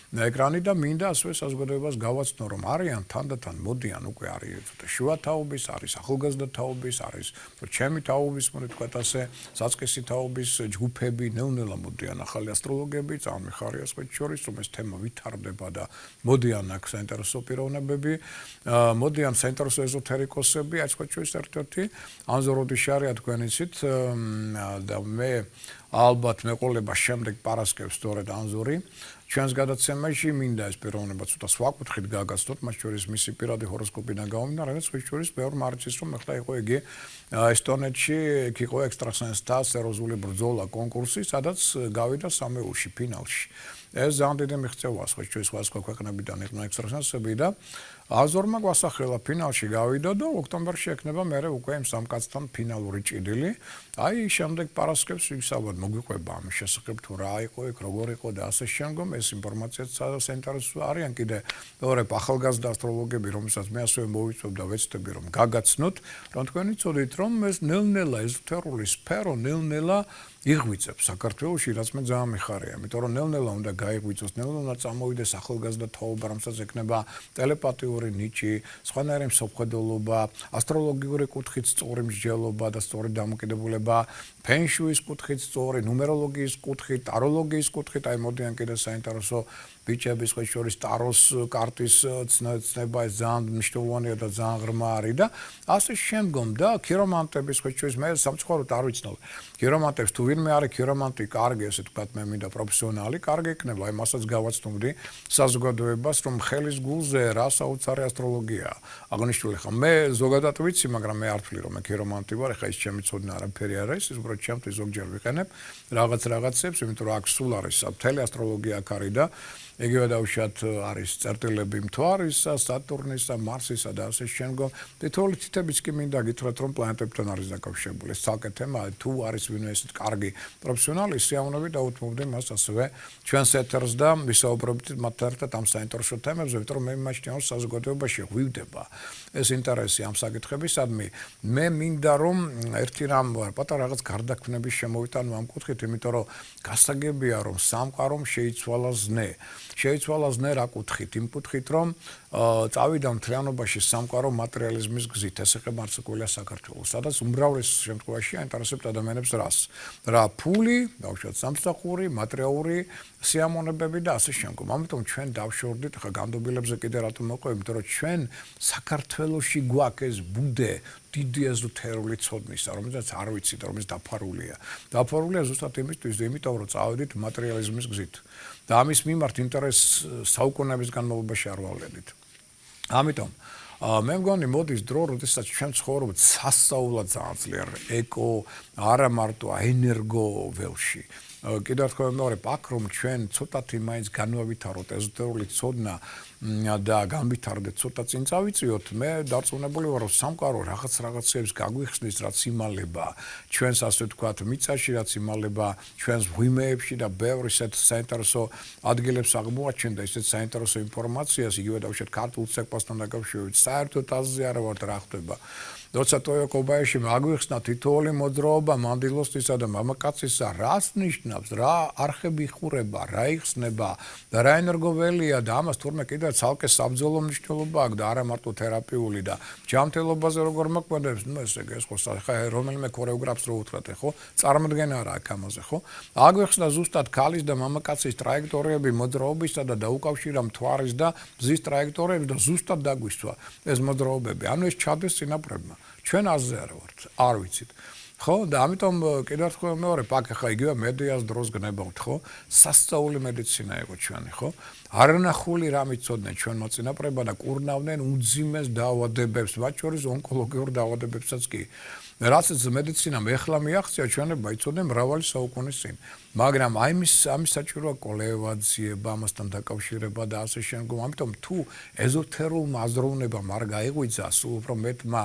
ეკრანი და მინდა ასევე საზოგადოებას გავაცნო, რომ არიან თანდათან მოდიან უკვე არის ცოტა შუა თაობის, არის ახალგაზრდა თაობის, არის ჩემი თაობის, თქვათ ასე, საწყისი თაობის ჯგუფები, ნელ-ნელა მოდიან ახალი ასტროლოგები, ძალიან მიხარია სხვათა შორის, რომ ეს თემა ვითარდება და მოდიან აქ საინტერესო პიროვნებები, მოდიან საინტერესო ეზოთერიკოსები, აი სხვათა შორის ერთ-ერთი ანზოროდიშარია თქვენ იცით და მე ალბათ მეყოლება შემდეგ პარასკევს სწორედ ანზორი ჩვენს გადაცემაში მინდა ეს პიროვნება ცოტა სხვა კუთხით გაგაცნოთ, მათ შორის მისი პირადი ჰოროსკოპიდან გამომდინარე, რაღაც სხვათა შორის ბევრი მარცის რომ ახლა იყო იგი ესტონეთში, იქ იყო ექსტრასენსთა სერიოზული ბრძოლა კონკურსი, სადაც გავიდა სამეულში ფინალში. ეს ძალიან დიდი მიღწევაა სხვათა შორის სხვა ქვეყნებიდან იყვნენ ექსტრასენსები და აზორმა გვასახელა ფინალში გავიდა და ოქტომბერში ექნება მერე უკვე იმ სამკაცთან ფინალური ჭიდილი. აი შემდეგ პარასკევს ვისაუბრებთ მოგვიყვება ამის შესახებ თუ რა იყო იქ როგორ იყო და ასე შემდგომ ეს ინფორმაციაც საინტერესო არიან კიდე მეორე ახალგაზრდა ასტროლოგები რომელსაც მე ასევე მოვიწვევ და ვეცდები რომ გაგაცნოთ რომ თქვენ იცოდით რომ ეს ნელ-ნელა ეზოთერული სფერო ნელ-ნელა იღვიწებს საქართველოში, რაც მე ძალიან მიხარია, იმიტომ რომ ნელ-ნელა უნდა გაიღვიძოს, ნელ-ნელა უნდა წამოვიდეს ახალგაზრდა თაობა, რომელსაც ექნება ტელეპათიური ნიჭი, სხვანაირი მსოფლმხედველობა, ასტროლოგიური კუთხით სწორი მსჯელობა და სწორი დამოკიდებულება, ფენშუის კუთხით სწორი, ნუმეროლოგიის კუთხით, ტაროლოგიის კუთხით, აი მოდიან კიდე საინტერესო ბიჭების სხვა შორის ტაროს კარტის ცნება ეს ძალიან მნიშვნელოვანია და ძალიან ღრმა არის და ასე შემდგომ და ქირომანტების სხვა შორის მე სამწუხაროდ არ ვიცნობ. ქირომანტებს თუ ვინმე არის ქირომანტი კარგი, ესე ვთქვათ, მე მინდა პროფესიონალი, კარგი იქნება, აი მასაც გავაცნობდი საზოგადოებას, რომ ხელის გულზე რა საოცარი ასტროლოგია. აღნიშნული ხა მე ზოგადად ვიცი, მაგრამ მე არ ვთვლი რომ მე ქირომანტი ვარ, ეხა ის ჩემი ცოდნა არაფერი არ არის, ის უბრალოდ ჩემთვის ზოგჯერ ვიყენებ რაღაცებს, იმიტომ რომ აქ სულ არის მთელი ასტროლოგია აქ არის და იგივე დავუშვათ არის წერტილები მთვარისა, სატურნისა, მარსისა და ასე შემდგომ. თითოეული თითებიც კი მინდა გითხრათ, რომ პლანეტებთან არის დაკავშირებული. ეს ცალკე თემაა, თუ არის ვინმე ესეთ კარგი პროფესიონალი, სიამოვნებით დაუთმობდი მას ასევე ჩვენს ეთერს და ვისაუბრებთ მათთან ერთად ამ საინტერესო თემებზე, იმიტომ რომ მე მიმაჩნია რომ საზოგადოებაში ღვივდება ეს ინტერესი ამ საკითხებისადმი. მე მინდა რომ ერთი რამ პატარა რაღაც გარდაქმნების შემოვიტანო ამ კუთხით, იმიტომ რომ გასაგებია რომ სამყარომ შეიცვალა ზნე. შეიცვალა ზნე რა კუთხით? იმ კუთხით რომ წავიდა მთლიანობაში სამყარო მატერიალიზმის გზით, ეს ეხება არც ყველა საქართველოს, სადაც უმრავლეს შემთხვევაში აინტერესებთ ადამიანებს რას? რა ფული, დავუშვათ სამსახური, მატერიალური სიამოვნებები და ასე შემდგომ. ამიტომ ჩვენ დავშორდით ხა განდობილებზე კიდე რატომ მოყვებით, იმიტომ რომ ჩვენ საქართველოში გვაქვს ეს ბუდე დიდი ეზოთერული ცოდნისა, რომელსაც არ ვიცით, რომელიც დაფარულია. დაფარულია ზუსტად იმისთვის, იმიტომ რომ წავედით მატერიალიზმის გზით. და ამის მიმართ ინტერესს საუკუნეების განმავლობაში არ ვალდებით. ამიტომ მე მგონი მოდის დრო, როდესაც ჩვენ ცხოვრობთ სასწაულად ძალიან ძლიერ ეკო, არა მარტო ენერგო ველში. კიდევ ერთხელ მეორე აქ რომ ჩვენ ცოტათი მაინც განვავითაროთ ეზოთერული ცოდნა და განვითარდეთ ცოტა წინ წავიწიოთ, მე დარწმუნებული ვარ, რომ სამყარო რაღაცებს გაგვიხსნის, რაც იმალება ჩვენს ასე ვთქვათ მიწაში, რაც იმალება ჩვენს ღვიმეებში და ბევრი საინტერესო ადგილებს აღმოაჩენდა ისეთ საინტერესო ინფორმაციას, იგივე დავუშვათ ქართულ ცეკვასთან დაკავშირებით, საერთოდ აზრი არა ვართ რა ხდება. როცა ტოიოკობაეში მაგვიხსნა თითოეული მოძრაობა მანდილოსთისა და მამაკაცისა, რას ნიშნავს, რა არხები იხურება, რა იხსნება და რა ენერგოველია და ამას თურმე კიდევ ცალკე საბრძოლო მნიშვნელობა აქვს და არა მარტო თერაპიული და ჯანმრთელობაზე როგორ მოქმედებს, ну ესე იგი, ეს ხო რომელიმე ქორეოგრაფს რო უთხრათ, ხო? წარმოდგენა რა აქვს ამაზე, ხო? აგვიხსნა ზუსტად ქალის და მამაკაცის ტრაექტორიები მოძრაობისა და დაუკავშირა მთვარის და მზის ტრაექტორიები და ზუსტად დაგვისვა ეს მოძრაობები. ანუ ეს ჩადეს წინაპრებმა. ჩვენ აზზე არ ვართ, არ ვიცით. ხო, და ამიტომ კიდევ ერთხელ მეორე პაკ ხა იგივე მედიას დროს გნებავთ, ხო? სასწაული მედიცინა იყო ჩვენი, ხო? არანახული რამ იცოდნენ ჩვენმა წინაპრებმა და კურნავდნენ უძიმეს დაავადებებს, მათ შორის ონკოლოგიურ დაავადებებსაც კი. რასაც მედიცინამ ეხლა მიაღწია, ჩვენებმა იცოდნენ მრავალი საუკუნის წინ. მაგრამ ამის საჭიროა კოლევაძიება, ამასთან დაკავშირება და ასე შემდგომ. ამიტომ თუ ეზოთერულმა აზროვნებამ არ გაიღვიძა, სულ უფრო მეტმა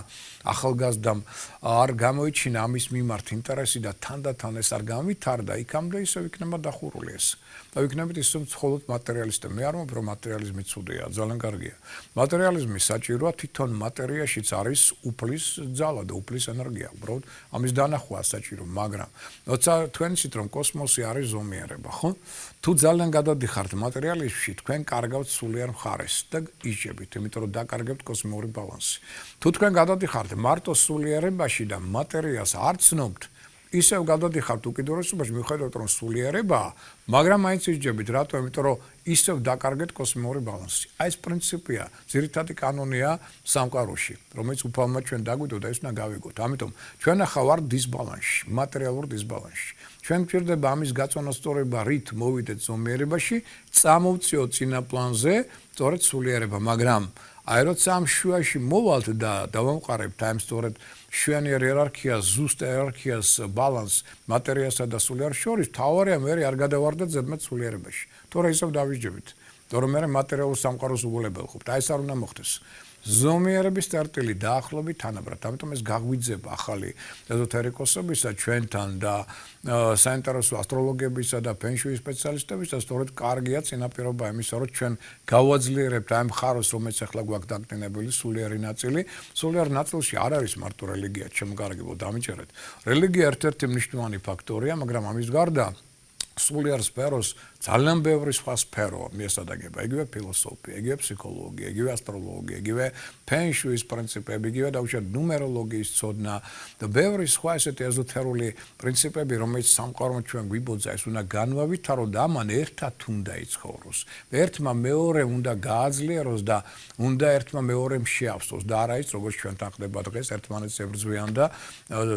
ახალგაზრდამ არ გამოიჩინა ამის მიმართ ინტერესი და თანდათან ეს არ გამვითარდა, იქამდე ისევ იქნება დახურული ეს. და ვიქნებით ისევ მხოლოდ მატერიალისტი. მე არ ვამბობ, რომ მატერიალიზმი ცუდია, ძალიან კარგია. მატერიალიზმი საჭიროა, თვითონ მატერიაშიც არის უფლის ძალა და უფლის ენერგია. უბრალოდ ამის დანახვაა საჭირო, მაგრამ როცა თქვენ იცით, რომ კოსმოსი არის ზომიერება, ხო? თუ ძალიან გადადიხართ მატერიალიზმში, თქვენ კარგავთ სულიერ მხარეს და იჭებით, იმიტომ რომ დაკარგებთ კოსმიური ბალანსი. თუ თქვენ გადადიხართ მარტო სულიერებაში და მატერიას არ ცნობთ, ისევ გადადიხართ უკიდურესობაში, მიუხედავად რომ სულიერებაა, მაგრამ მაინც იჭებით, რატო? იმიტომ რომ ისევ დაკარგეთ კოსმიური ბალანსი. აი ეს პრინციპია, ძირითადი კანონია სამყაროში, რომელიც უფალმა ჩვენ დაგვიდო და ეს უნდა გავიგოთ. ამიტომ ჩვენ ახლა ვართ დისბალანსში, მატერიალურ დისბალანსში. ჩვენ გვჭირდება ამის გაწონასწორება, რით მოვიდეთ ზომიერებაში, წამოვწიოთ წინა პლანზე, სწორედ სულიერება, მაგრამ აი როცა ამ შუაში მოვალთ და დავამყარებთ აი სწორედ შვენიერ იერარქიას, ზუსტ იერარქიას, ბალანს მატერიასა და სულიერს შორის, თავარია მე არ გადავარდეთ ზედმეტ სულიერებაში. თორე ისევ დავიჯებით. თორე მე მატერიალურ სამყაროს უგულებელ ხობთ. აი ეს არ უნდა მოხდეს. ზომიერების წერტილი დაახლოებით თანაბრად. ამიტომ ეს გაგვიძება ახალი ეზოთერიკოსებისა ჩვენთან და საინტერესო ასტროლოგებისა და ფენშუის სპეციალისტებისა, სწორედ კარგია წინაპირობა იმისა, რომ ჩვენ გავაძლიერებთ აი მხარეს, რომელიც ახლა გვაქვს დაკნინებული სულიერი ნაწილი. სულიერ ნაწილში არ არის მარტო რელიგია, შემოგარგებო დამიჯერეთ. რელიგია ერთ-ერთი მნიშვნელოვანი ფაქტორია, მაგრამ ამის გარდა სულიერ სფეროს ძალიან ბევრი სხვა სფერო მიესადაგება, იგივე ფილოსოფია, იგივე ფსიქოლოგია, იგივე ასტროლოგია, იგივე ფენშუის პრინციპები, იგივე დაუშვათ ნუმეროლოგიის ცოდნა და ბევრი სხვა ესეთი ეზოთერული პრინციპები, რომელიც სამყარო ჩვენ გვიბოძა, ეს უნდა განვავითაროთ და ამან ერთად უნდა იცხოვროს. ერთმა მეორე უნდა გააძლიეროს და უნდა ერთმა მეორემ შეავსოს და არა ის როგორც ჩვენთან ხდება დღეს, ერთმანეთს ებრძვიან და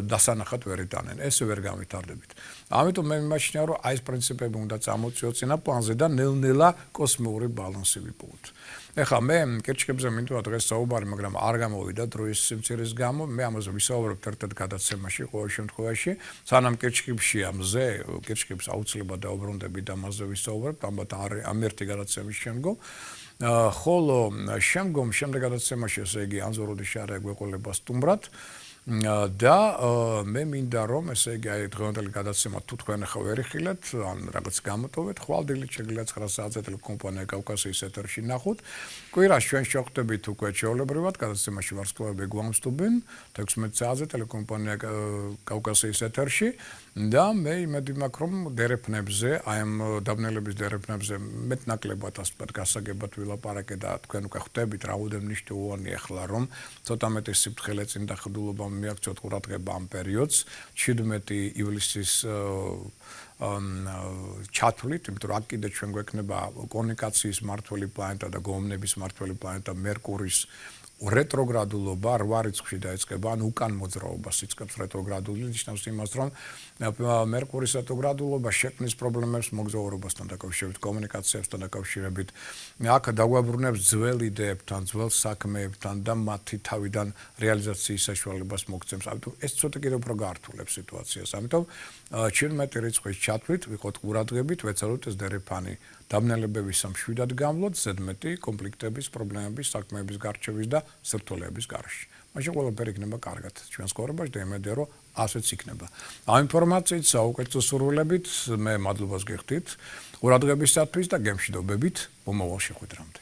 დასანახად ვერ იტანენ. ეს ვერ გავითარდებით. ამიტომ მე მიმაჩნია, რომ აი ეს პრინციპები უნდა წამოწიოთ წინა პლანზე და ნელ-ნელა კოსმიური ბალანსი ვიპოვოთ. ეხლა მე კირჩქებზე მინდოდა დღეს საუბარი, მაგრამ არ გამოვიდა დროის სიმცირის გამო. მე ამაზე ვისაუბრებ ერთ-ერთ გადაცემაში ყოველ შემთხვევაში. სანამ კირჩქებშია მზე, კირჩქებს აუცილებლად დაუბრუნდები და ამაზე ვისაუბრებ, ალბათ ამ ერთი გადაცემის შემდგომ. ხოლო შემდეგ გადაცემაში, ესე იგი, ანზოროდის შარე გვეყოლება სტუმრად. და მე მინდა რომ ესე იგი აი დღევანდელი გადაცემა თუ თქვენ ახლა ვერ იხილეთ ან რაღაც გამოტოვეთ ხვალდილით შეგიძლიათ 9 საათზე ტელეკომპანია კავკასიის ეთერში ნახოთ. კვირას ჩვენ შევხვდებით უკვე ჩვეულებრივად გადაცემაში ვარსკვლავები გვამსტობენ 16 საათზე ტელეკომპანია კავკასიის ეთერში და მე იმედი მაქვს რომ დერეფნებზე აი ამ დაბნელების დერეფნებზე მეტნაკლებად ასე ვთქვათ გასაგებად ვილაპარაკე და თქვენ უკვე ხვდებით რაოდენ მნიშვნელოვანია ახლა რომ ცოტა მეტი სიფრთხილე წინ დახვედრობა მიაქცევთ ყურადღება ამ პერიოდს 17 ივლისის ჩათვლით, იმიტომ რომ აქ კიდე ჩვენ გვექნება კომუნიკაციის მმართველი პლანეტა და გომნების მმართველი პლანეტა მერკურის რეტროგრადულობა 8 რიცხვში დაიწყება, ან უკან მოძრაობას იწყებს რეტროგრადული, ნიშნავს იმას, რომ მერკურის რეტროგრადულობა შექმნის პრობლემებს მოგზაურობასთან დაკავშირებით, კომუნიკაციასთან დაკავშირებით, აქ დაგვაბრუნებს ძველ იდეებთან, ძველ საქმეებთან და მათი თავიდან რეალიზაციის საშუალებას მოგცემს. ამიტომ ეს ცოტა კიდევ უფრო გაართულებს სიტუაციას. ამიტომ 17 რიცხვის ჩათვლით ვიყოთ ყურადღებით, ვეცადოთ ეს დერეფანი დაბნელებების სამშვიდად გამლოთ, ზედმეტი კონფლიქტების, პრობლემების, საქმეების გარჩევის და სირთულეების გარშე. მაშინ ყველაფერი იქნება კარგად ჩვენს ცხოვრებაში და იმედია, რომ ასეც იქნება. ამ ინფორმაციით საუკეთესო სურვილებით მე მადლობას გიხდით ყურადღებისათვის და გემშვიდობებით მომავალ შეხვედრამდე.